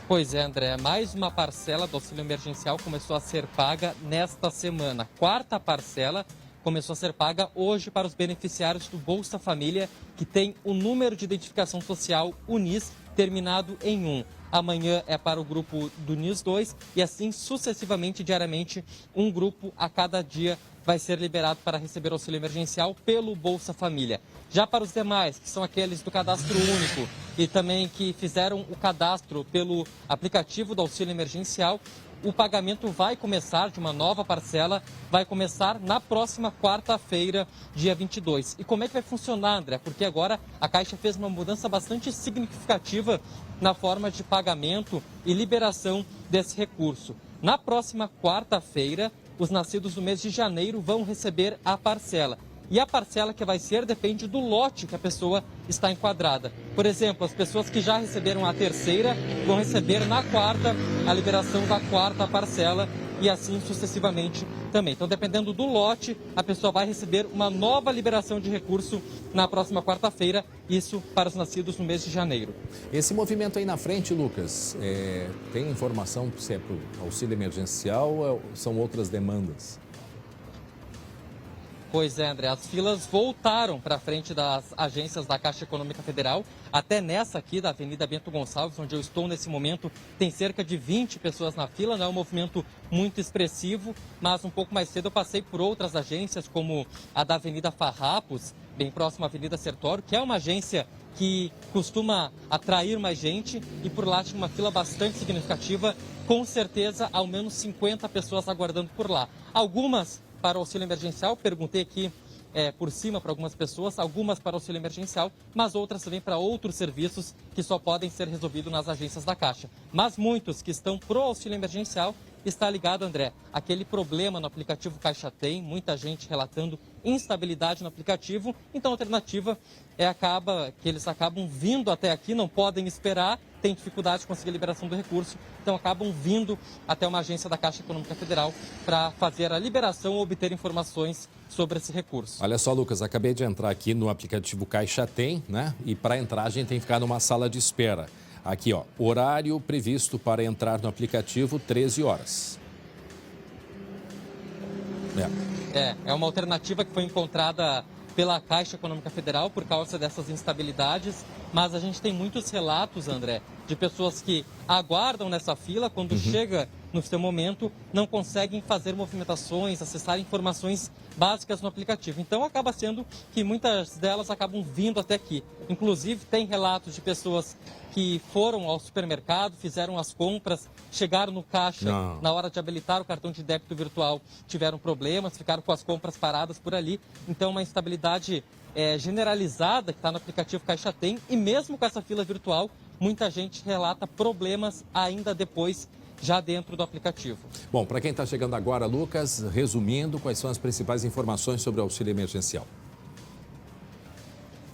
Pois é, André, mais uma parcela do auxílio emergencial começou a ser paga nesta semana. Quarta parcela começou a ser paga hoje para os beneficiários do Bolsa Família, que tem o número de identificação social UNIS terminado em 1. Amanhã é para o grupo do NIS 2 e assim sucessivamente, diariamente, um grupo a cada dia vai ser liberado para receber auxílio emergencial pelo Bolsa Família. Já para os demais, que são aqueles do cadastro único e também que fizeram o cadastro pelo aplicativo do auxílio emergencial, o pagamento vai começar de uma nova parcela, vai começar na próxima quarta-feira, dia 22. E como é que vai funcionar, André? Porque agora a Caixa fez uma mudança bastante significativa na forma de pagamento e liberação desse recurso. Na próxima quarta-feira, os nascidos do mês de janeiro vão receber a parcela. E a parcela que vai ser depende do lote que a pessoa está enquadrada. Por exemplo, as pessoas que já receberam a terceira vão receber na quarta a liberação da quarta parcela e assim sucessivamente também. Então, dependendo do lote, a pessoa vai receber uma nova liberação de recurso na próxima quarta-feira, isso para os nascidos no mês de janeiro. Esse movimento aí na frente, Lucas, tem informação se é para o auxílio emergencial ou são outras demandas? Pois é, André, as filas voltaram para frente das agências da Caixa Econômica Federal. Até nessa aqui da Avenida Bento Gonçalves, onde eu estou nesse momento, tem cerca de 20 pessoas na fila. Não é um movimento muito expressivo, mas um pouco mais cedo eu passei por outras agências, como a da Avenida Farrapos, bem próxima à Avenida Sertório, que é uma agência que costuma atrair mais gente, e por lá tinha uma fila bastante significativa, com certeza ao menos 50 pessoas aguardando por lá. Algumas para o auxílio emergencial, perguntei aqui por cima para algumas pessoas, algumas para o auxílio emergencial, mas outras também para outros serviços que só podem ser resolvidos nas agências da Caixa. Mas muitos que estão pro auxílio emergencial está ligado, André, aquele problema no aplicativo Caixa Tem, muita gente relatando instabilidade no aplicativo, então a alternativa que eles acabam vindo até aqui, não podem esperar, tem dificuldade de conseguir a liberação do recurso, então acabam vindo até uma agência da Caixa Econômica Federal para fazer a liberação ou obter informações sobre esse recurso. Olha só, Lucas, acabei de entrar aqui no aplicativo Caixa Tem, né? E para entrar a gente tem que ficar numa sala de espera. Aqui, ó, horário previsto para entrar no aplicativo, 13 horas. É uma alternativa que foi encontrada pela Caixa Econômica Federal por causa dessas instabilidades, mas a gente tem muitos relatos, André, de pessoas que aguardam nessa fila, quando chega no seu momento, não conseguem fazer movimentações, acessar informações básicas no aplicativo. Então acaba sendo que muitas delas acabam vindo até aqui. Inclusive tem relatos de pessoas que foram ao supermercado, fizeram as compras, chegaram no caixa, na hora de habilitar o cartão de débito virtual, tiveram problemas, ficaram com as compras paradas por ali. Então uma instabilidade generalizada que está no aplicativo Caixa Tem, e mesmo com essa fila virtual, muita gente relata problemas ainda depois, já dentro do aplicativo. Bom, para quem está chegando agora, Lucas, resumindo, quais são as principais informações sobre o auxílio emergencial?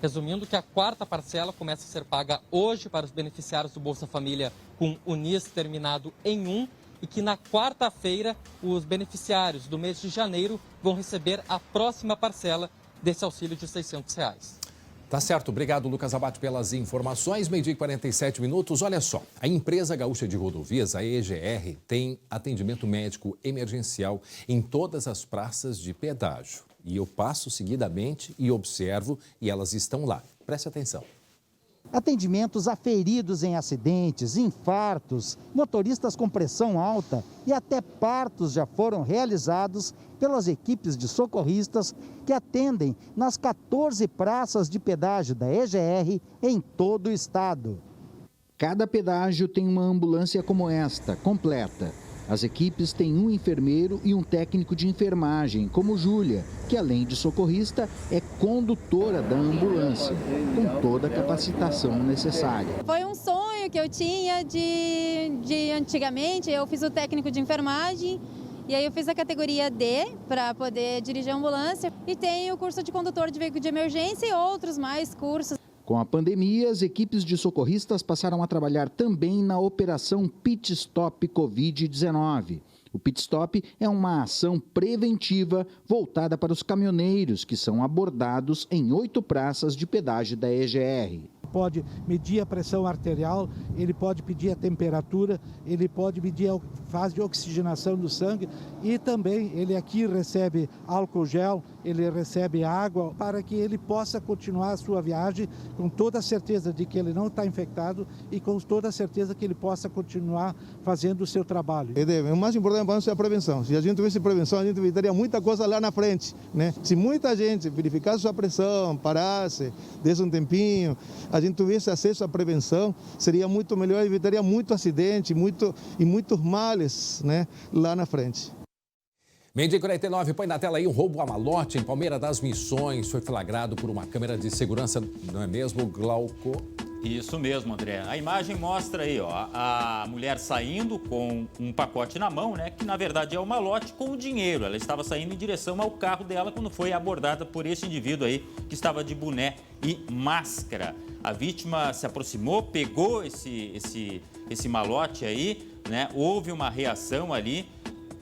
Resumindo que a quarta parcela começa a ser paga hoje para os beneficiários do Bolsa Família com o NIS terminado em 1, e que na quarta-feira os beneficiários do mês de janeiro vão receber a próxima parcela desse auxílio de R$ 600. Tá certo, obrigado Lucas Abate pelas informações. 12h e 47 minutos. Olha só, a empresa gaúcha de rodovias, a EGR, tem atendimento médico emergencial em todas as praças de pedágio. E eu passo seguidamente e observo, e elas estão lá. Preste atenção. Atendimentos a feridos em acidentes, infartos, motoristas com pressão alta e até partos já foram realizados pelas equipes de socorristas que atendem nas 14 praças de pedágio da EGR em todo o estado. Cada pedágio tem uma ambulância como esta, completa. As equipes têm um enfermeiro e um técnico de enfermagem, como Júlia, que além de socorrista, é condutora da ambulância, com toda a capacitação necessária. Foi um sonho que eu tinha de antigamente, eu fiz o técnico de enfermagem, e aí eu fiz a categoria D para poder dirigir a ambulância, e tenho o curso de condutor de veículo de emergência e outros mais cursos. Com a pandemia, as equipes de socorristas passaram a trabalhar também na Operação Pit Stop Covid-19. O Pit Stop é uma ação preventiva voltada para os caminhoneiros que são abordados em 8 praças de pedágio da EGR. Pode medir a pressão arterial, ele pode pedir a temperatura, ele pode medir a fase de oxigenação do sangue e também ele aqui recebe álcool gel, ele recebe água para que ele possa continuar a sua viagem com toda a certeza de que ele não está infectado e com toda a certeza que ele possa continuar fazendo o seu trabalho. O mais importante para nós é a prevenção. Se a gente tivesse prevenção, a gente evitaria muita coisa lá na frente, né? Se muita gente verificasse sua pressão, parasse, desse um tempinho, a gente tivesse acesso à prevenção, seria muito melhor, evitaria muito acidente e muitos males, né, lá na frente. 12h49, põe na tela aí um roubo a malote em Palmeira das Missões. Foi flagrado por uma câmera de segurança, não é mesmo, Glauco? Isso mesmo, André. A imagem mostra aí, ó, a mulher saindo com um pacote na mão, né? Que na verdade é o malote com o dinheiro. Ela estava saindo em direção ao carro dela quando foi abordada por esse indivíduo aí que estava de boné e máscara. A vítima se aproximou, pegou esse malote aí, né? Houve uma reação ali.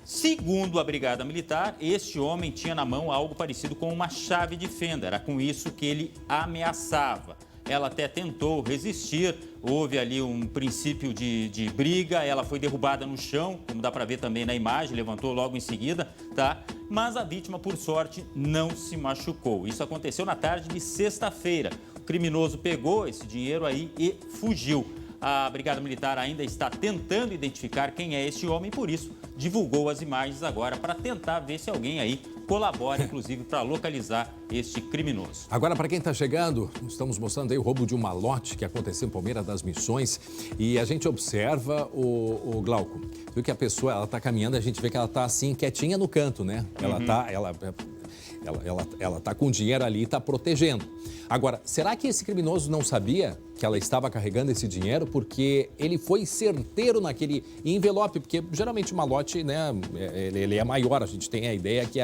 Segundo a Brigada Militar, este homem tinha na mão algo parecido com uma chave de fenda. Era com isso que ele ameaçava. Ela até tentou resistir, houve ali um princípio de briga, ela foi derrubada no chão, como dá para ver também na imagem, levantou logo em seguida, tá? Mas a vítima, por sorte, não se machucou. Isso aconteceu na tarde de sexta-feira. O criminoso pegou esse dinheiro aí e fugiu. A Brigada Militar ainda está tentando identificar quem é esse homem, por isso divulgou as imagens agora para tentar ver se alguém aí colabora, inclusive, para localizar este criminoso. Agora, para quem está chegando, estamos mostrando aí o roubo de um malote que aconteceu em Palmeira das Missões e a gente observa o Glauco. Viu que a pessoa, ela está caminhando, a gente vê que ela está assim, quietinha no canto, né? Ela está com o dinheiro ali e está protegendo. Agora, será que esse criminoso não sabia que ela estava carregando esse dinheiro? Porque ele foi certeiro naquele envelope, porque geralmente o malote, né, ele é maior. A gente tem a ideia que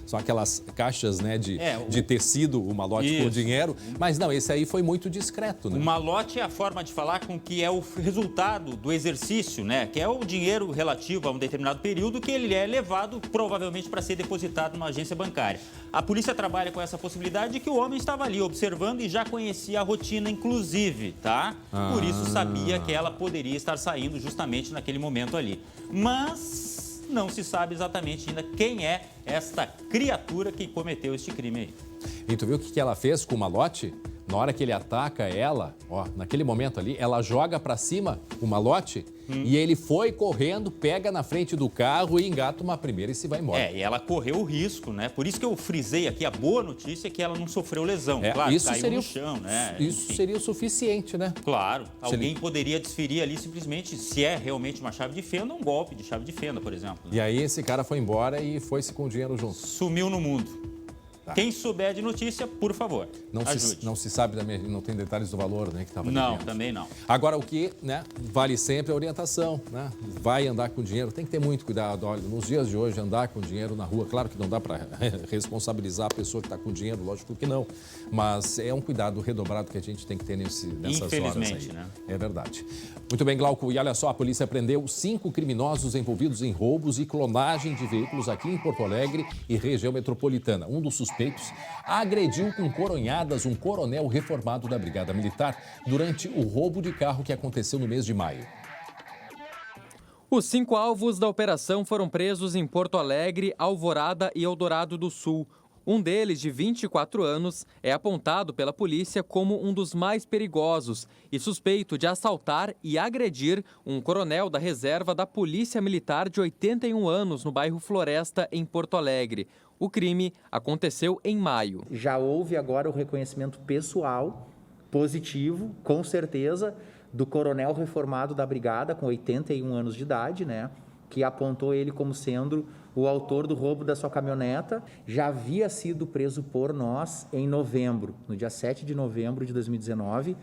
são aquelas caixas, né, de tecido, o malote com dinheiro. Mas não, esse aí foi muito discreto, né? O malote é a forma de falar com que é o resultado do exercício, né? Que é o dinheiro relativo a um determinado período que ele é levado provavelmente para ser depositado numa agência bancária. A polícia trabalha com essa possibilidade de que o homem estava ali observando e já conhecia a rotina, inclusive, tá? Por isso sabia que ela poderia estar saindo justamente naquele momento ali. Mas não se sabe exatamente ainda quem é esta criatura que cometeu este crime aí. E tu viu o que ela fez com o malote? Na hora que ele ataca ela, ó, naquele momento ali, ela joga pra cima o malote e ele foi correndo, pega na frente do carro e engata uma primeira e se vai embora. E ela correu o risco, né? Por isso que eu frisei aqui, a boa notícia é que ela não sofreu lesão. Claro, isso caiu seria no chão, né? Isso seria o suficiente, né? Claro, alguém poderia desferir ali simplesmente, se é realmente uma chave de fenda, um golpe de chave de fenda, por exemplo. E aí esse cara foi embora e foi-se com o dinheiro junto. Sumiu no mundo. Quem souber de notícia, por favor, ajude. Não se sabe, não tem detalhes do valor, né, que estava Não, também não. Agora, o que, né, vale sempre a orientação, né? Vai andar com dinheiro, tem que ter muito cuidado. Olha, nos dias de hoje, andar com dinheiro na rua, claro que não dá para responsabilizar a pessoa que está com dinheiro, lógico que não. Mas é um cuidado redobrado que a gente tem que ter nessas horas aí. Infelizmente, né? É verdade. Muito bem, Glauco. E olha só, a polícia prendeu 5 criminosos envolvidos em roubos e clonagem de veículos aqui em Porto Alegre e região metropolitana. Um dos suspeitos agrediu com coronhadas um coronel reformado da Brigada Militar durante o roubo de carro que aconteceu no mês de maio. Os 5 alvos da operação foram presos em Porto Alegre, Alvorada e Eldorado do Sul. Um deles, de 24 anos, é apontado pela polícia como um dos mais perigosos e suspeito de assaltar e agredir um coronel da reserva da Polícia Militar de 81 anos no bairro Floresta, em Porto Alegre. O crime aconteceu em maio. Já houve agora o reconhecimento pessoal positivo, com certeza, do coronel reformado da Brigada, com 81 anos de idade, né? Que apontou ele como sendo o autor do roubo da sua caminhoneta. Já havia sido preso por nós em novembro, no dia 7 de novembro de 2019,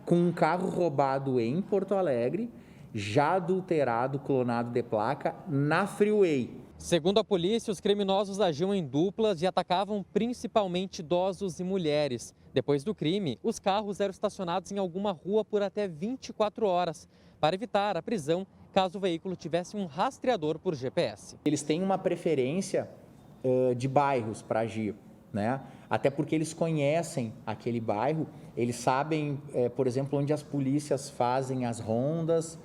com um carro roubado em Porto Alegre, já adulterado, clonado de placa, na Freeway. Segundo a polícia, os criminosos agiam em duplas e atacavam principalmente idosos e mulheres. Depois do crime, os carros eram estacionados em alguma rua por até 24 horas, para evitar a prisão caso o veículo tivesse um rastreador por GPS. Eles têm uma preferência de bairros para agir, né? Até porque eles conhecem aquele bairro, eles sabem, por exemplo, onde as polícias fazem as rondas,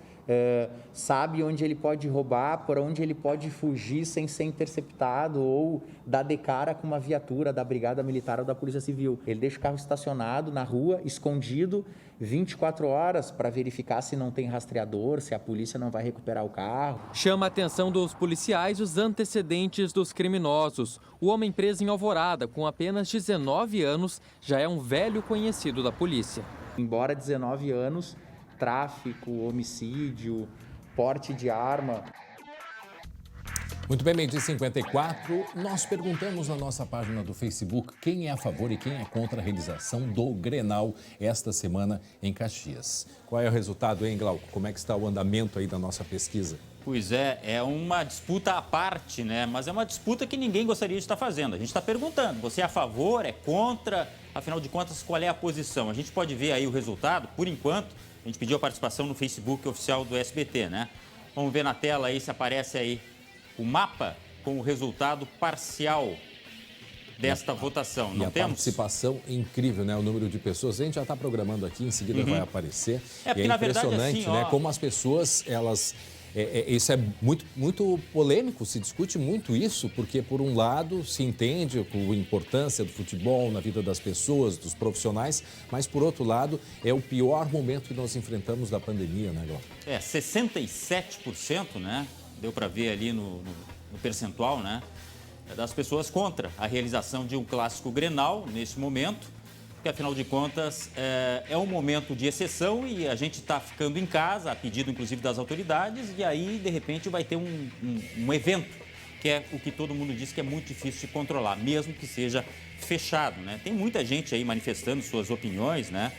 sabe onde ele pode roubar, por onde ele pode fugir sem ser interceptado ou dar de cara com uma viatura da Brigada Militar ou da Polícia Civil. Ele deixa o carro estacionado na rua, escondido, 24 horas para verificar se não tem rastreador, se a polícia não vai recuperar o carro. Chama a atenção dos policiais os antecedentes dos criminosos. O homem preso em Alvorada, com apenas 19 anos, já é um velho conhecido da polícia. Embora 19 anos, tráfico, homicídio, porte de arma. Muito bem, 12h54, nós perguntamos na nossa página do Facebook quem é a favor e quem é contra a realização do Grenal esta semana em Caxias. Qual é o resultado, hein, Glauco? Como é que está o andamento aí da nossa pesquisa? Pois é uma disputa à parte, né? Mas é uma disputa que ninguém gostaria de estar fazendo. A gente está perguntando, você é a favor, é contra? Afinal de contas, qual é a posição? A gente pode ver aí o resultado, por enquanto. A gente pediu a participação no Facebook oficial do SBT, né? Vamos ver na tela aí se aparece aí o mapa com o resultado parcial desta votação. Não temos? A participação incrível, né? O número de pessoas. A gente já está programando aqui, em seguida vai aparecer. Porque, e é na impressionante, verdade, assim, né? Como as pessoas, elas... isso é muito polêmico, se discute muito isso, porque, por um lado, se entende a importância do futebol na vida das pessoas, dos profissionais, mas, por outro lado, é o pior momento que nós enfrentamos da pandemia, né, Glauco? 67%, né? Deu para ver ali no percentual, né? Das pessoas contra a realização de um clássico Grenal nesse momento, porque, afinal de contas, é um momento de exceção e a gente está ficando em casa, a pedido, inclusive, das autoridades, e aí, de repente, vai ter um evento, que é o que todo mundo diz que é muito difícil de controlar, mesmo que seja fechado, né? Tem muita gente aí manifestando suas opiniões, né?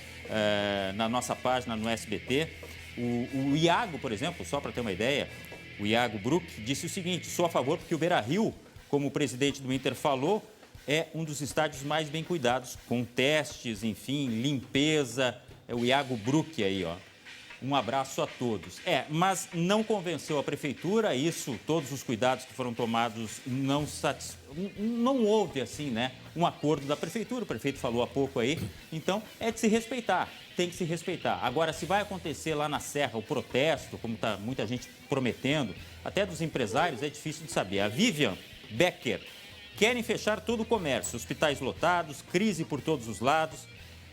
Na nossa página, no SBT. O Iago, por exemplo, só para ter uma ideia, o Iago Bruck disse o seguinte: sou a favor porque o Beira-Rio, como o presidente do Inter falou, é um dos estádios mais bem cuidados, com testes, enfim, limpeza. É o Iago Bruck aí, ó. Um abraço a todos. Mas não convenceu a prefeitura, isso, todos os cuidados que foram tomados, não houve, assim, né, um acordo da prefeitura, o prefeito falou há pouco aí, então é de se respeitar, tem que se respeitar. Agora, se vai acontecer lá na Serra o protesto, como está muita gente prometendo, até dos empresários, é difícil de saber. A Vivian Becker querem fechar todo o comércio, hospitais lotados, crise por todos os lados.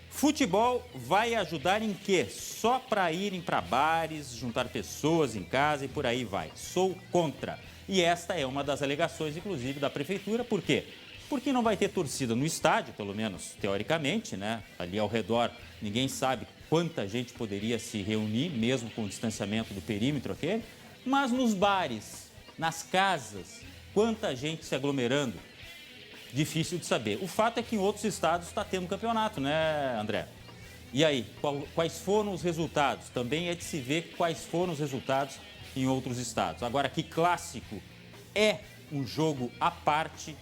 Futebol vai ajudar em quê? Só para irem para bares, juntar pessoas em casa e por aí vai. Sou contra. E esta é uma das alegações, inclusive, da prefeitura. Por quê? Porque não vai ter torcida no estádio, pelo menos teoricamente, né? Ali ao redor, ninguém sabe quanta gente poderia se reunir, mesmo com o distanciamento do perímetro aquele. Mas nos bares, nas casas, quanta gente se aglomerando? Difícil de saber. O fato é que em outros estados está tendo campeonato, né, André? E aí, quais foram os resultados? Também é de se ver quais foram os resultados em outros estados. Agora, que clássico é um jogo à parte?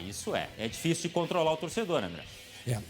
Isso é. É difícil de controlar o torcedor, André.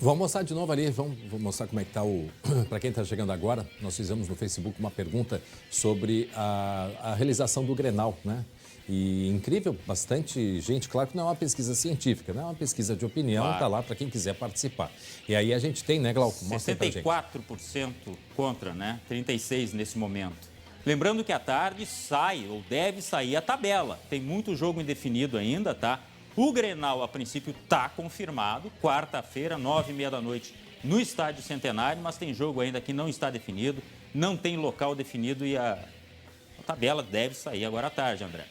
Vamos mostrar de novo ali, vamos mostrar como é que está o... Para quem está chegando agora, nós fizemos no Facebook uma pergunta sobre a realização do Grenal, né? E incrível, bastante gente, claro que não é uma pesquisa científica, não é uma pesquisa de opinião, está lá para quem quiser participar. E aí a gente tem, né, Glauco? 64% contra, né? 36% nesse momento. Lembrando que à tarde sai, ou deve sair a tabela. Tem muito jogo indefinido ainda, tá? O Grenal, a princípio, está confirmado, quarta-feira, 9h30 da noite, no Estádio Centenário, mas tem jogo ainda que não está definido, não tem local definido e a tabela deve sair agora à tarde, André.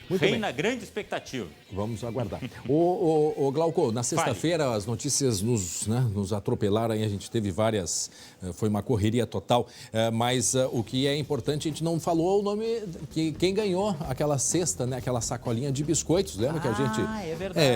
Reina grande expectativa. Vamos aguardar. Ô Glauco, na sexta-feira as notícias nos atropelaram, aí a gente teve várias, foi uma correria total, mas o que é importante, a gente não falou o nome, quem ganhou aquela cesta, né, aquela sacolinha de biscoitos, lembra que a gente... é verdade.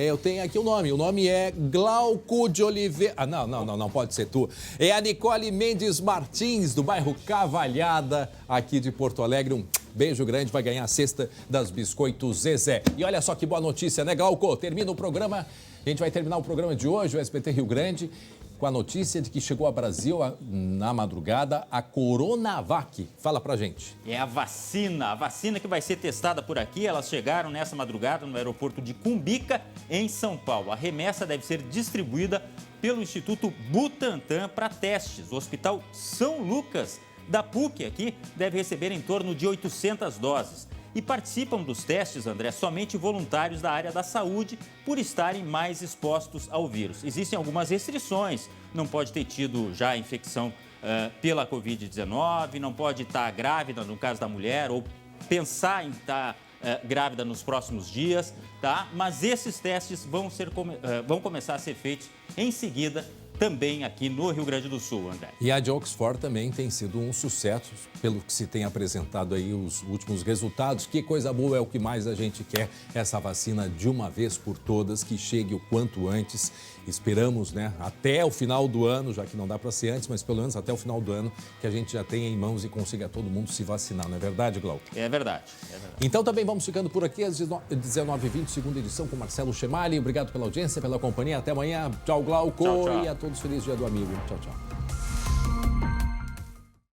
Eu tenho aqui o nome é Glauco de Oliveira, não pode ser tu, é a Nicole Mendes Martins, do bairro Cavalhada, aqui de Porto Alegre, um beijo grande, vai ganhar a cesta das Biscoitos Zezé. E olha só que boa notícia, né, Glauco? Termina o programa, a gente vai terminar o programa de hoje, o SBT Rio Grande, com a notícia de que chegou ao Brasil na madrugada a Coronavac. Fala pra gente. É a vacina que vai ser testada por aqui. Elas chegaram nessa madrugada no aeroporto de Cumbica, em São Paulo. A remessa deve ser distribuída pelo Instituto Butantan para testes. O Hospital São Lucas da PUC aqui deve receber em torno de 800 doses. E participam dos testes, André, somente voluntários da área da saúde por estarem mais expostos ao vírus. Existem algumas restrições, não pode ter tido já infecção pela Covid-19, não pode estar grávida no caso da mulher ou pensar em estar grávida nos próximos dias, tá? Mas esses testes vão começar a ser feitos em seguida também aqui no Rio Grande do Sul, André. E a de Oxford também tem sido um sucesso, pelo que se tem apresentado aí os últimos resultados. Que coisa boa, é o que mais a gente quer, essa vacina de uma vez por todas, que chegue o quanto antes. Esperamos, né, até o final do ano, já que não dá para ser antes, mas pelo menos até o final do ano, que a gente já tenha em mãos e consiga todo mundo se vacinar, não é verdade, Glauco? É verdade. Então também vamos ficando por aqui às 19h20, segunda edição com Marcelo Chemali. Obrigado pela audiência, pela companhia. Até amanhã. Tchau, Glauco. Tchau. E a todos, feliz Dia do Amigo. Tchau, tchau.